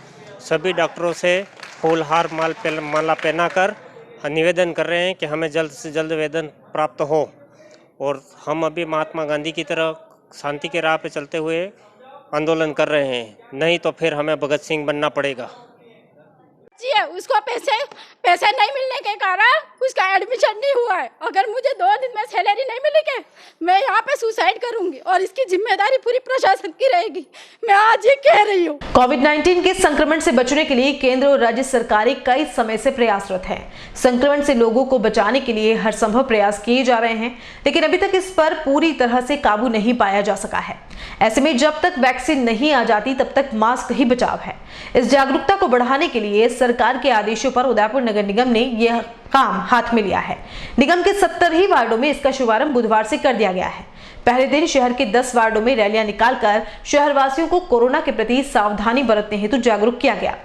सभी डॉक्टरों से फूलहार माला पहनाकर निवेदन कर रहे हैं कि हमें जल्द से जल्द वेतन प्राप्त हो, और हम अभी महात्मा गांधी की तरह शांति के राह पे चलते हुए आंदोलन कर रहे हैं, नहीं तो फिर हमें भगत सिंह बनना पड़ेगा। जी है, उसको पैसे नहीं मिलने के कारण उसका एडमिशन नहीं हुआ है। अगर मुझे 2 दिन में सैलरी नहीं मिलेगी मैं यहाँ पे सुसाइड करूंगी और इसकी जिम्मेदारी पूरी प्रशासन की रहेगी। मैं आज ये कह रही हूँ। कोविड-19 के संक्रमण से बचने के लिए केंद्र और राज्य सरकारें कई समय से प्रयासरत हैं। संक्रमण से लोगों को बचाने के लिए हर संभव प्रयास किए जा रहे हैं, लेकिन अभी तक इस पर पूरी तरह से काबू नहीं पाया जा सका है। ऐसे में जब तक वैक्सीन नहीं आ जाती तब तक मास्क ही बचाव है। इस जागरूकता को बढ़ाने के लिए सरकार के आदेशों पर उदयपुर नगर निगम ने यह काम हाथ में लिया है। निगम के 70 ही वार्डों में इसका शुभारंभ बुधवार से कर दिया गया है। पहले दिन शहर के 10 वार्डों में रैलियां निकालकर शहरवासियों को कोरोना के प्रति सावधानी बरतने हेतु जागरूक किया गया।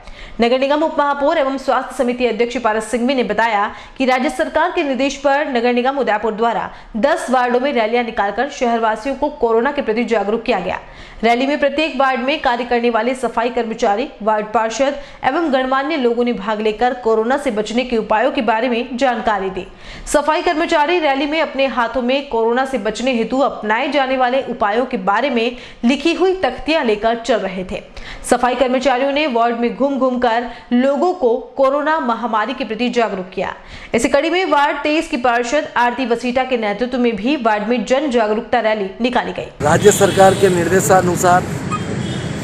नगर निगम उप महापौर एवं स्वास्थ्य समिति अध्यक्ष पारस सिंघवी ने बताया कि राज्य सरकार के निर्देश पर नगर निगम उदयपुर द्वारा 10 वार्डों में रैलियां निकालकर शहरवासियों को कोरोना के प्रति जागरूक किया गया। रैली में प्रत्येक वार्ड में कार्य करने वाले सफाई कर्मचारी, वार्ड पार्षद एवं गणमान्य लोगों ने भाग लेकर कोरोना से बचने के उपायों के बारे में जानकारी दी। सफाई कर्मचारी रैली में अपने हाथों में कोरोना से बचने हेतु अपनाए जाने वाले उपायों के बारे में लिखी हुई तख्तियां लेकर चल रहे थे। सफाई कर्मचारियों ने वार्ड में घूम घूम कर लोगों को कोरोना महामारी के प्रति जागरूक किया। इसी कड़ी में वार्ड 23 की पार्षद आरती वसीटा के नेतृत्व में भी वार्ड में जन जागरूकता रैली निकाली गई। राज्य सरकार के निर्देशानुसार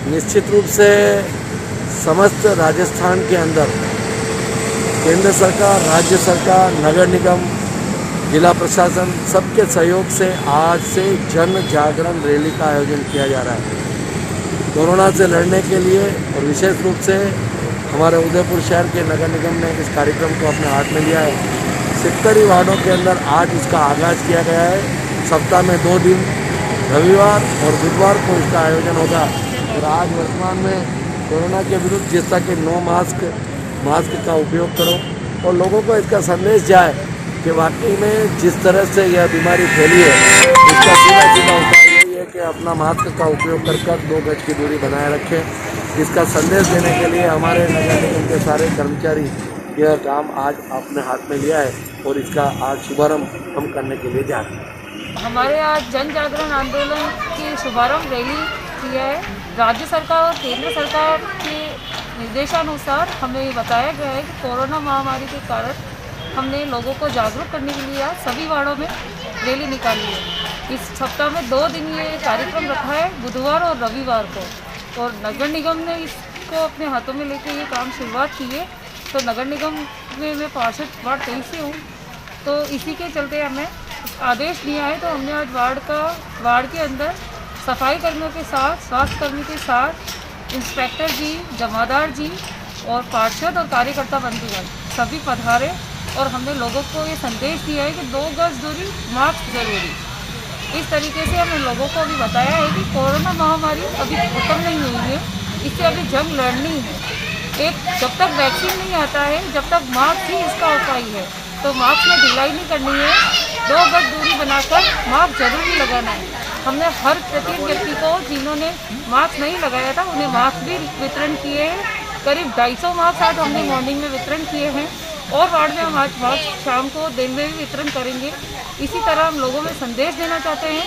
निश्चित रूप से समस्त राजस्थान के अंदर केंद्र सरकार, राज्य सरकार, नगर निगम, जिला प्रशासन सबके सहयोग से आज से जन जागरण रैली का आयोजन किया जा रहा है। कोरोना से लड़ने के लिए और विशेष रूप से हमारे उदयपुर शहर के नगर निगम ने इस कार्यक्रम को अपने हाथ में लिया है। 70 वार्डों के अंदर आज इसका आगाज़ किया गया है। सप्ताह में 2 दिन रविवार और बुधवार को इसका आयोजन होगा। और आज वर्तमान में कोरोना के विरुद्ध जिस तरह के नो मास्क का उपयोग करो और लोगों को इसका संदेश जाए कि वाकई में जिस तरह से यह बीमारी फैली है इसका सीधा उपाय यही है कि अपना मास्क का उपयोग कर 2 गज की दूरी बनाए रखें। इसका संदेश देने के लिए हमारे नगर निगम के सारे कर्मचारी यह काम आज अपने हाथ में लिया है और इसका आज शुभारंभ हम करने के लिए जा रहे हैं। हमारे आज जन जागरण आंदोलन की शुभारंभ रैली किया है। राज्य सरकार और केंद्र सरकार के निर्देशानुसार हमें बताया गया है कि कोरोना महामारी के कारण हमने लोगों को जागरूक करने के लिए आज सभी वार्डों में रैली निकाली है। इस सप्ताह में 2 दिन ये कार्यक्रम रखा है, बुधवार और रविवार को, और नगर निगम ने इसको अपने हाथों में लेकर ये काम शुरुआत की है। तो नगर निगम में मैं पार्षद वार्ड 23 से हूँ, तो इसी के चलते हमें आदेश दिया है। तो हमने आज वार्ड के अंदर सफाई कर्मियों के साथ, स्वास्थ्य कर्मी के साथ, इंस्पेक्टर जी, जमादार जी और पार्षद और कार्यकर्ता बंधुगण सभी पधारे और हमने लोगों को ये संदेश दिया है कि 2 गज दूरी, मास्क जरूरी। इस तरीके से हमने लोगों को अभी बताया है कि कोरोना महामारी अभी खत्म नहीं हुई है, इससे अभी जंग लड़नी है। जब तक वैक्सीन नहीं आता है, जब तक मास्क ही इसका उपाय है, तो मास्क में ढिलाई नहीं करनी है। 2 गज दूरी बनाकर मास्क जरूरी लगाना है। हमने हर प्रत्येक व्यक्ति को जिन्होंने मास्क नहीं लगाया था उन्हें मास्क भी वितरण किए हैं। करीब 250 मास्क आज हमने मॉर्निंग में वितरण किए हैं और वार्ड में हम आज मास्क शाम को दिन में भी वितरण करेंगे। इसी तरह हम लोगों में संदेश देना चाहते हैं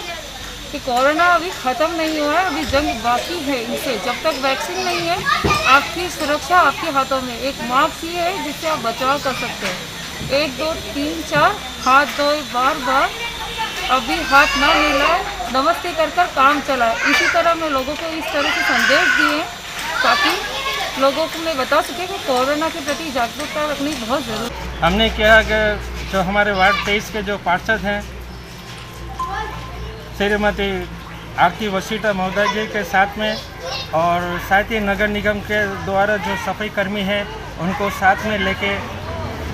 कि कोरोना अभी ख़त्म नहीं हुआ है, अभी जंग बाकी है इनसे। जब तक वैक्सीन नहीं है, आपकी सुरक्षा आपके हाथों में। एक मास्क ही है जिससे आप बचाव कर सकते हैं। 1 2 3 4 हाथ धोए बार, अभी हाथ ना मिलाए, नमस्ते कर काम चलाए। इसी तरह मैं लोगों को इस तरह से संदेश दिए ताकि लोगों को मैं बता सके कि कोरोना के प्रति जागरूकता रखनी बहुत ज़रूरी है। हमने किया कि जो हमारे वार्ड 23 के जो पार्षद हैं श्रीमती आरती वसीटा महोदय जी के साथ में और साथ ही नगर निगम के द्वारा जो सफाई कर्मी हैं उनको साथ में लेके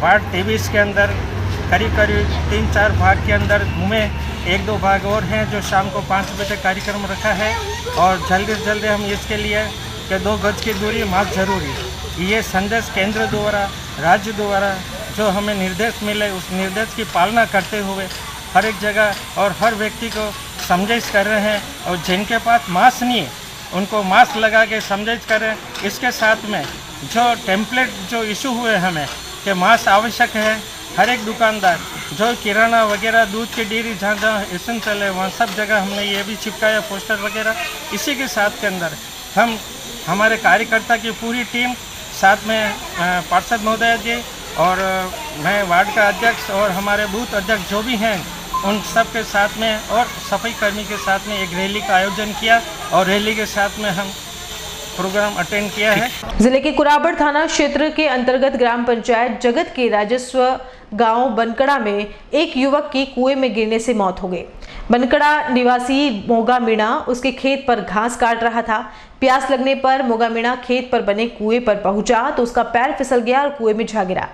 वार्ड 23 के अंदर करीब 3-4 भाग के अंदर में 1-2 भाग और हैं जो शाम को 5 बजे तक कार्यक्रम रखा है। और जल्दी से जल्दी हम इसके लिए कि 2 गज की दूरी, मास्क जरूरी, ये संदेश केंद्र द्वारा, राज्य द्वारा जो हमें निर्देश मिले उस निर्देश की पालना करते हुए हर एक जगह और हर व्यक्ति को समझाइश कर रहे हैं। और जिनके पास मास्क नहीं है उनको मास्क लगा के समझाइश करें। इसके साथ में जो टेम्पलेट जो इशू हुए हमें कि मास्क आवश्यक है, हर एक दुकानदार जो किराना वगैरह, दूध की डेयरी जहाँ जहाँ एसेंशियल है वहाँ सब जगह हमने ये भी चिपकाया पोस्टर वगैरह। इसी के साथ के अंदर हम हमारे कार्यकर्ता की पूरी टीम, साथ में पार्षद महोदय जी और मैं वार्ड का अध्यक्ष और हमारे बूथ अध्यक्ष जो भी हैं उन सब के साथ में और सफाई कर्मी के साथ में एक रैली का आयोजन किया और रैली के साथ में हम प्रोग्राम अटेंड किया है। जिले के कुराबड़ थाना क्षेत्र के अंतर्गत ग्राम पंचायत जगत के राजस्व गांव बनकड़ा में एक युवक की कुएं में गिरने से मौत हो गई। बनकड़ा निवासी मोगा मीणा उसके खेत पर घास काट रहा था। प्यास लगने पर मोगा मीणा खेत पर बने कुएं पर पहुंचा तो उसका पैर फिसल गया और कुएं में जा गिरा।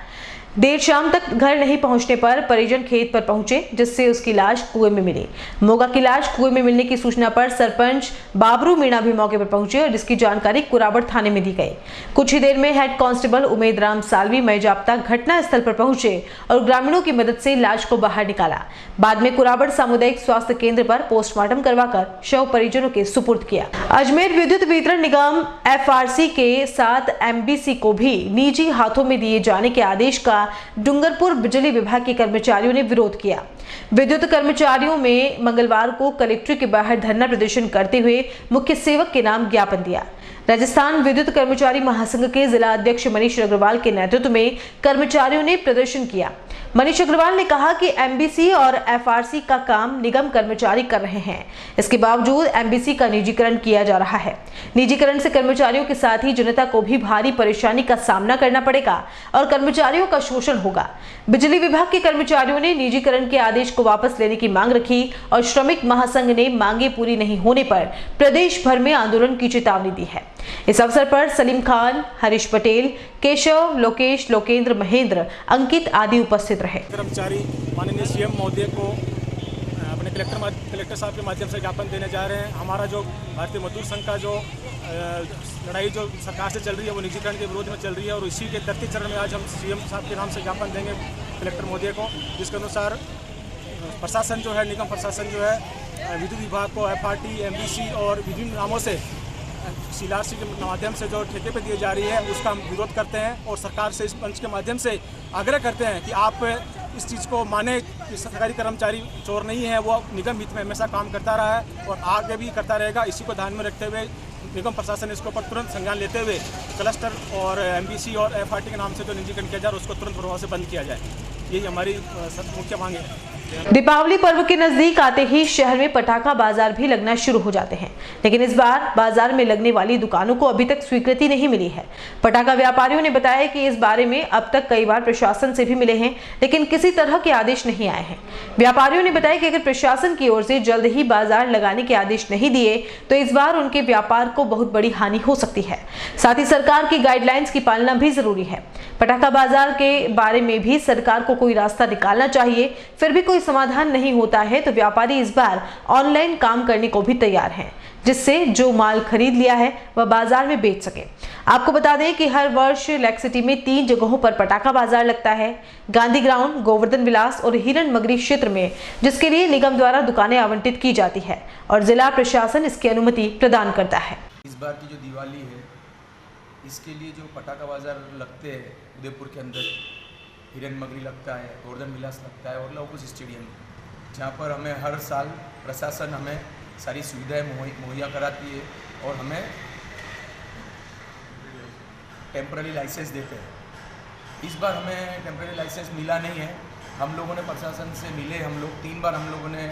देर शाम तक घर नहीं पहुंचने पर परिजन खेत पर पहुंचे जिससे उसकी लाश कुएं में मिली। मोगा की लाश कुएं में मिलने की सूचना पर सरपंच बाबरू मीणा भी मौके पर पहुंचे और जिसकी जानकारी कुराबड़ थाने में दी गई। कुछ ही देर में हेड कांस्टेबल उमेद राम सालवी मईजाप्ता घटना स्थल पर पहुंचे और ग्रामीणों की मदद से लाश को बाहर निकाला। बाद में कुराबड़ सामुदायिक स्वास्थ्य केंद्र पर पोस्टमार्टम करवाकर शव परिजनों के सुपुर्द किया। अजमेर विद्युत वितरण निगम FRC के 7 MBC को भी निजी हाथों में दिए जाने के आदेश का डूंगरपुर बिजली विभाग के कर्मचारियों ने विरोध किया। विद्युत कर्मचारियों में मंगलवार को कलेक्ट्रेट के बाहर धरना प्रदर्शन करते हुए मुख्य सेवक के नाम ज्ञापन दिया। राजस्थान विद्युत कर्मचारी महासंघ के जिला अध्यक्ष मनीष अग्रवाल के नेतृत्व में कर्मचारियों ने प्रदर्शन किया। मनीष अग्रवाल ने कहा कि एमबीसी और एफआरसी का काम निगम कर्मचारी कर रहे हैं। इसके बावजूद एमबीसी का निजीकरण किया जा रहा है। निजीकरण से कर्मचारियों के साथ ही जनता को भी भारी परेशानी का सामना करना पड़ेगा और कर्मचारियों का शोषण होगा। बिजली विभाग के कर्मचारियों ने निजीकरण के आदेश को वापस लेने की मांग रखी और श्रमिक महासंघ ने मांगे पूरी नहीं होने पर प्रदेश भर में आंदोलन की चेतावनी दी है। इस अवसर पर सलीम खान, हरीश पटेल, केशव, लोकेश, लोकेंद्र, महेंद्र, अंकित आदि उपस्थित रहे। कर्मचारी माननीय सीएम महोदय को अपने कलेक्टर साहब के माध्यम से ज्ञापन देने जा रहे हैं। हमारा जो भारतीय मजदूर संघ का जो लड़ाई जो सरकार से चल रही है वो निजीकरण के विरोध में चल रही है और इसी के 33 चरण में आज हम सीएम साहब के नाम से ज्ञापन देंगे कलेक्टर महोदय को, जिसके अनुसार प्रशासन जो है, निगम प्रशासन जो है, विद्युत विभाग को एफआरटी, एमबीसी और विभिन्न नामों से सीआरसी के माध्यम से जो ठेके पे दिए जा रही है उसका हम विरोध करते हैं और सरकार से इस मंच के माध्यम से आग्रह करते हैं कि आप इस चीज़ को माने कि सरकारी कर्मचारी चोर नहीं है, वो निगम हित में हमेशा काम करता रहा है और आगे भी करता रहेगा। इसी को ध्यान में रखते हुए निगम प्रशासन इसके ऊपर तुरंत संज्ञान लेते हुए क्लस्टर और एमबीसी और एफआरटी के नाम से जो निजीकरण किया जाए उसको तुरंत प्रभाव से बंद किया जाए। यही हमारी मुख्य मांग है। दीपावली पर्व के नजदीक आते ही शहर में पटाखा बाजार भी लगना शुरू हो जाते हैं, लेकिन इस बार बाजार में लगने वाली दुकानों को अभी तक स्वीकृति नहीं मिली है। पटाखा व्यापारियों ने बताया कि इस बारे में अब तक कई बार प्रशासन से भी मिले हैं, लेकिन किसी तरह के आदेश नहीं आए हैं। व्यापारियों ने बताया कि अगर प्रशासन की ओर से जल्द ही बाजार लगाने के आदेश नहीं दिए तो इस बार उनके व्यापार को बहुत बड़ी हानि हो सकती है। साथ ही सरकार की गाइडलाइंस की पालना भी जरूरी है। पटाखा बाजार के बारे में भी सरकार को कोई रास्ता निकालना चाहिए। फिर भी कोई समाधान नहीं होता है तो व्यापारी इस बार ऑनलाइन काम करने को भी तैयार हैं, जिससे जो माल खरीद लिया है वह बाजार में बेच सके। आपको बता दें कि हर वर्ष लेक सिटी में 3 जगहों पर पटाखा बाजार लगता है, गांधी ग्राउंड, गोवर्धन विलास और हिरण मगरी क्षेत्र में, जिसके लिए निगम द्वारा दुकानें आवंटित की जाती है और जिला प्रशासन इसकी अनुमति प्रदान करता है। इस बार की जो दिवाली है इसके लिए जो पटाखा बाजार लगते हैं उदयपुर के अंदर, हिरन मगरी लगता है, गोवर्धन विलास लगता है और लवकुश स्टेडियम, जहाँ पर हमें हर साल प्रशासन हमें सारी सुविधाएं मुहैया कराती है और हमें टेम्पररी लाइसेंस देते हैं। इस बार हमें टेम्पररी लाइसेंस मिला नहीं है। हम लोगों ने प्रशासन से मिले, हम लोग 3 बार हम लोगों ने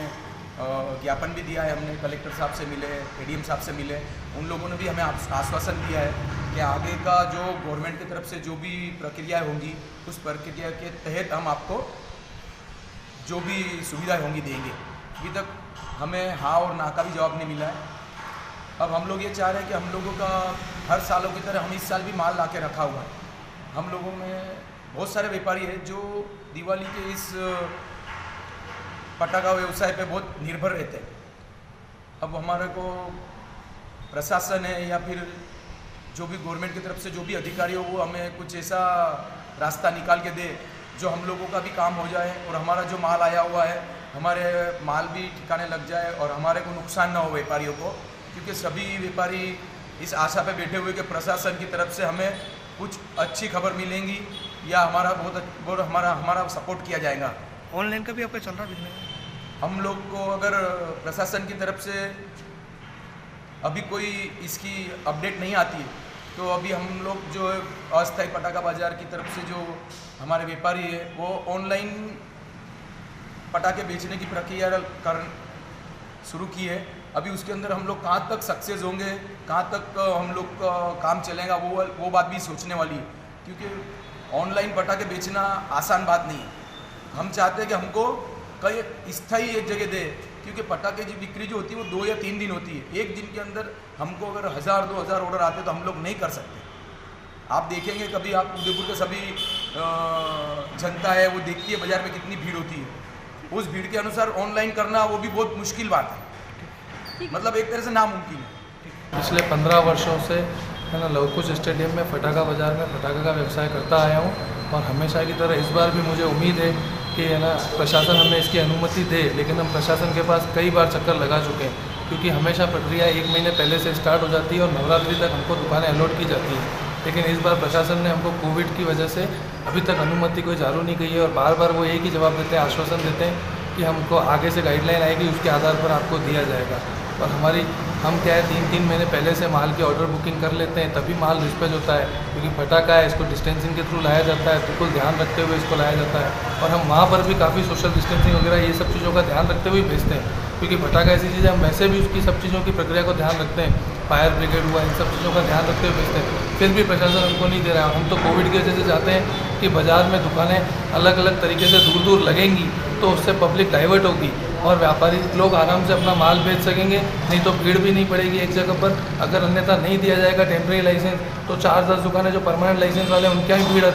ज्ञापन भी दिया है। हमने कलेक्टर साहब से मिले, एडीएम साहब से मिले, उन लोगों ने भी हमें आश्वासन दिया है कि आगे का जो गवर्नमेंट की तरफ से जो भी प्रक्रियाएं होंगी उस प्रक्रिया के तहत हम आपको जो भी सुविधाएं होंगी देंगे। अभी तक हमें हाँ और ना का भी जवाब नहीं मिला है। अब हम लोग ये चाह रहे हैं कि हम लोगों का हर सालों की तरह हम इस साल भी माल ला के रखा हुआ है। हम लोगों में बहुत सारे व्यापारी हैं जो दिवाली के इस पटाखा व्यवसाय पे बहुत निर्भर रहते हैं। अब हमारे को प्रशासन है या फिर जो भी गवर्नमेंट की तरफ से जो भी अधिकारी हो वो हमें कुछ ऐसा रास्ता निकाल के दे जो हम लोगों का भी काम हो जाए और हमारा जो माल आया हुआ है हमारे माल भी ठिकाने लग जाए और हमारे को नुकसान ना हो व्यापारियों को, क्योंकि सभी व्यापारी इस आशा पे बैठे हुए कि प्रशासन की तरफ से हमें कुछ अच्छी खबर मिलेंगी या हमारा सपोर्ट किया जाएगा। ऑनलाइन का भी आपका चल रहा बिजनेस? हम लोग को अगर प्रशासन की तरफ से अभी कोई इसकी अपडेट नहीं आती है तो अभी हम लोग जो अस्थायी पटाखा बाजार की तरफ से जो हमारे व्यापारी है वो ऑनलाइन पटाखे बेचने की प्रक्रिया शुरू की है। अभी उसके अंदर हम लोग कहाँ तक सक्सेस होंगे, कहाँ तक हम लोग का काम चलेगा वो बात भी सोचने वाली है, क्योंकि ऑनलाइन पटाखे बेचना आसान बात नहीं है। हम चाहते हैं कि हमको कई स्थायी एक जगह दे, क्योंकि पटाखे की बिक्री जो होती है वो 2 या 3 दिन होती है। एक दिन के अंदर हमको अगर 1000-2000 ऑर्डर आते तो हम लोग नहीं कर सकते। आप देखेंगे कभी आप उदयपुर के सभी जनता है वो देखती है बाजार में कितनी भीड़ होती है, उस भीड़ के अनुसार ऑनलाइन करना वो भी बहुत मुश्किल बात है, मतलब एक तरह से नामुमकिन है। पिछले 15 वर्षों से है ना लवकुश स्टेडियम में पटाखा बाजार में पटाखा का व्यवसाय करता आया हूँ और हमेशा की तरह इस बार भी मुझे उम्मीद है कि है ना प्रशासन हमें इसकी अनुमति दे, लेकिन हम प्रशासन के पास कई बार चक्कर लगा चुके हैं, क्योंकि हमेशा प्रक्रिया 1 महीने पहले से स्टार्ट हो जाती है और नवरात्रि तक हमको दुकानें अलॉट की जाती हैं। लेकिन इस बार प्रशासन ने हमको कोविड की वजह से अभी तक अनुमति कोई चालू नहीं की है और बार बार वो एक ही जवाब देते हैं, आश्वासन देते हैं कि हमको आगे से गाइडलाइन आएगी उसके आधार पर आपको दिया जाएगा। और हमारी हम क्या है 3-3 महीने पहले से माल की ऑर्डर बुकिंग कर लेते हैं, तभी माल डिस्पैच होता है, क्योंकि फटाका है इसको डिस्टेंसिंग के थ्रू लाया जाता है, बिल्कुल ध्यान रखते हुए इसको लाया जाता है। और हम वहाँ पर भी काफ़ी सोशल डिस्टेंसिंग वगैरह ये सब चीज़ों का ध्यान रखते हुए भेजते हैं, क्योंकि फटाका ऐसी चीज़ है हम वैसे भी उसकी सब चीज़ों की प्रक्रिया को ध्यान रखते हैं, फायर ब्रिगेड हुआ, इन सब चीज़ों का ध्यान रखते हुए भेजते हैं। फिर भी प्रशासन हमको नहीं दे रहा है। हम तो कोविड की वजह से चाहते हैं कि बाज़ार में दुकानें अलग अलग तरीके से दूर दूर लगेंगी, तो उससे पब्लिक डाइवर्ट होगी और व्यापारी लोग आराम से अपना माल बेच सकेंगे, नहीं तो भीड़ भी नहीं पड़ेगी एक जगह पर। अगर अन्यथा नहीं दिया जाएगा टेम्प्रेरी लाइसेंस, तो 4-10 दुकानें जो परमानेंट लाइसेंस वाले हैं उनकी भी भीड़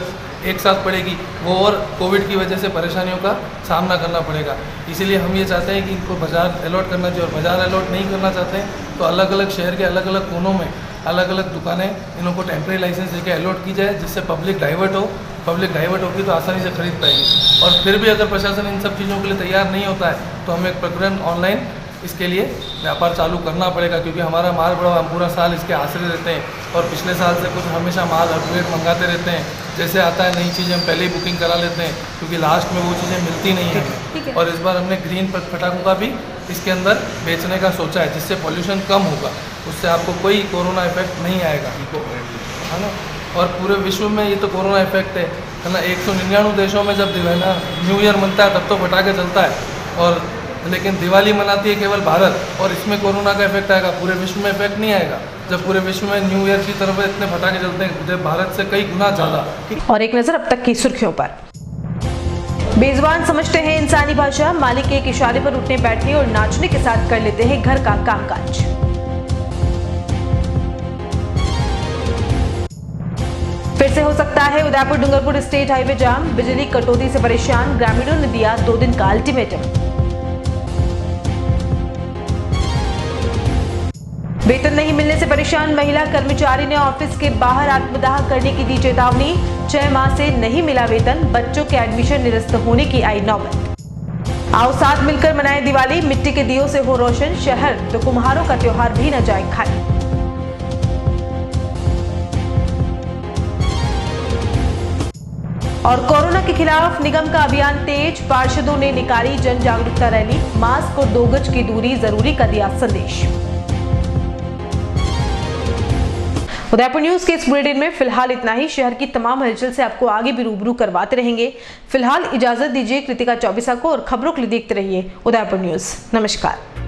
एक साथ पड़ेगी, वो और कोविड की वजह से परेशानियों का सामना करना पड़ेगा। इसीलिए हम ये चाहते हैं कि इनको बाज़ार अलॉट करना चाहिए, और बाज़ार अलॉट नहीं करना चाहते हैं तो अलग अलग शहर के अलग अलग कोनों में अलग अलग दुकानें इन को टेम्प्रेरी लाइसेंस देकर अलॉट की जाए, जिससे पब्लिक डाइवर्ट हो। पब्लिक डाइवर्ट होगी तो आसानी से खरीद पाएगी। और फिर भी अगर प्रशासन इन सब चीज़ों के लिए तैयार नहीं होता है तो हमें एक प्रकरण ऑनलाइन इसके लिए व्यापार चालू करना पड़ेगा, क्योंकि हमारा माल बड़ा हम पूरा साल इसके आश्रय रहते हैं और पिछले साल से कुछ हमेशा माल अपग्रेड मंगाते रहते हैं। जैसे आता है नई चीज़ें हम पहले ही बुकिंग करा लेते हैं, क्योंकि लास्ट में वो चीज़ें मिलती नहीं है। और इस बार हमने ग्रीन पटाखों का भी इसके अंदर बेचने का सोचा है, जिससे पॉल्यूशन कम होगा, उससे आपको कोई कोरोना इफेक्ट नहीं आएगा, है ना। और पूरे विश्व में ये तो कोरोना इफेक्ट है ना। 199 देशों में जब ना न्यू ईयर मनता है तब तो पटाखे चलता है, और लेकिन दिवाली मनाती है केवल भारत, और इसमें कोरोना का इफेक्ट आएगा, पूरे विश्व में इफेक्ट नहीं आएगा। जब पूरे विश्व में न्यू ईयर की तरफ इतने पटाखे चलते हैं, भारत से कई गुना ज़्यादा। और एक नजर अब तक की सुर्खियों पर। बेजुबान समझते हैं इंसानी भाषा, मालिक के एक इशारे पर उठने बैठने और नाचने के साथ कर लेते हैं घर का कामकाज। फिर से हो सकता है उदयपुर डूंगरपुर स्टेट हाईवे जाम, बिजली कटौती से परेशान ग्रामीणों ने दिया 2 दिन का अल्टीमेटम। वेतन नहीं मिलने से परेशान महिला कर्मचारी ने ऑफिस के बाहर आत्मदाह करने की दी चेतावनी, 6 माह से नहीं मिला वेतन, बच्चों के एडमिशन निरस्त होने की आई नौबत। आओ साथ मिलकर मनाएं दिवाली, मिट्टी के दियों से हो रोशन शहर, तो कुम्हारों का त्योहार भी न जाए खाली। और कोरोना के खिलाफ निगम का अभियान तेज, पार्षदों ने निकाली जन जागरूकता रैली, मास्क और 2 गज की दूरी जरूरी का दिया संदेश। उदयपुर न्यूज के इस बुलेटिन में फिलहाल इतना ही। शहर की तमाम हलचल से आपको आगे भी रूबरू करवाते रहेंगे। फिलहाल इजाजत दीजिए कृतिका चौबीसा को, और खबरों के लिए देखते रहिए उदयपुर न्यूज। नमस्कार।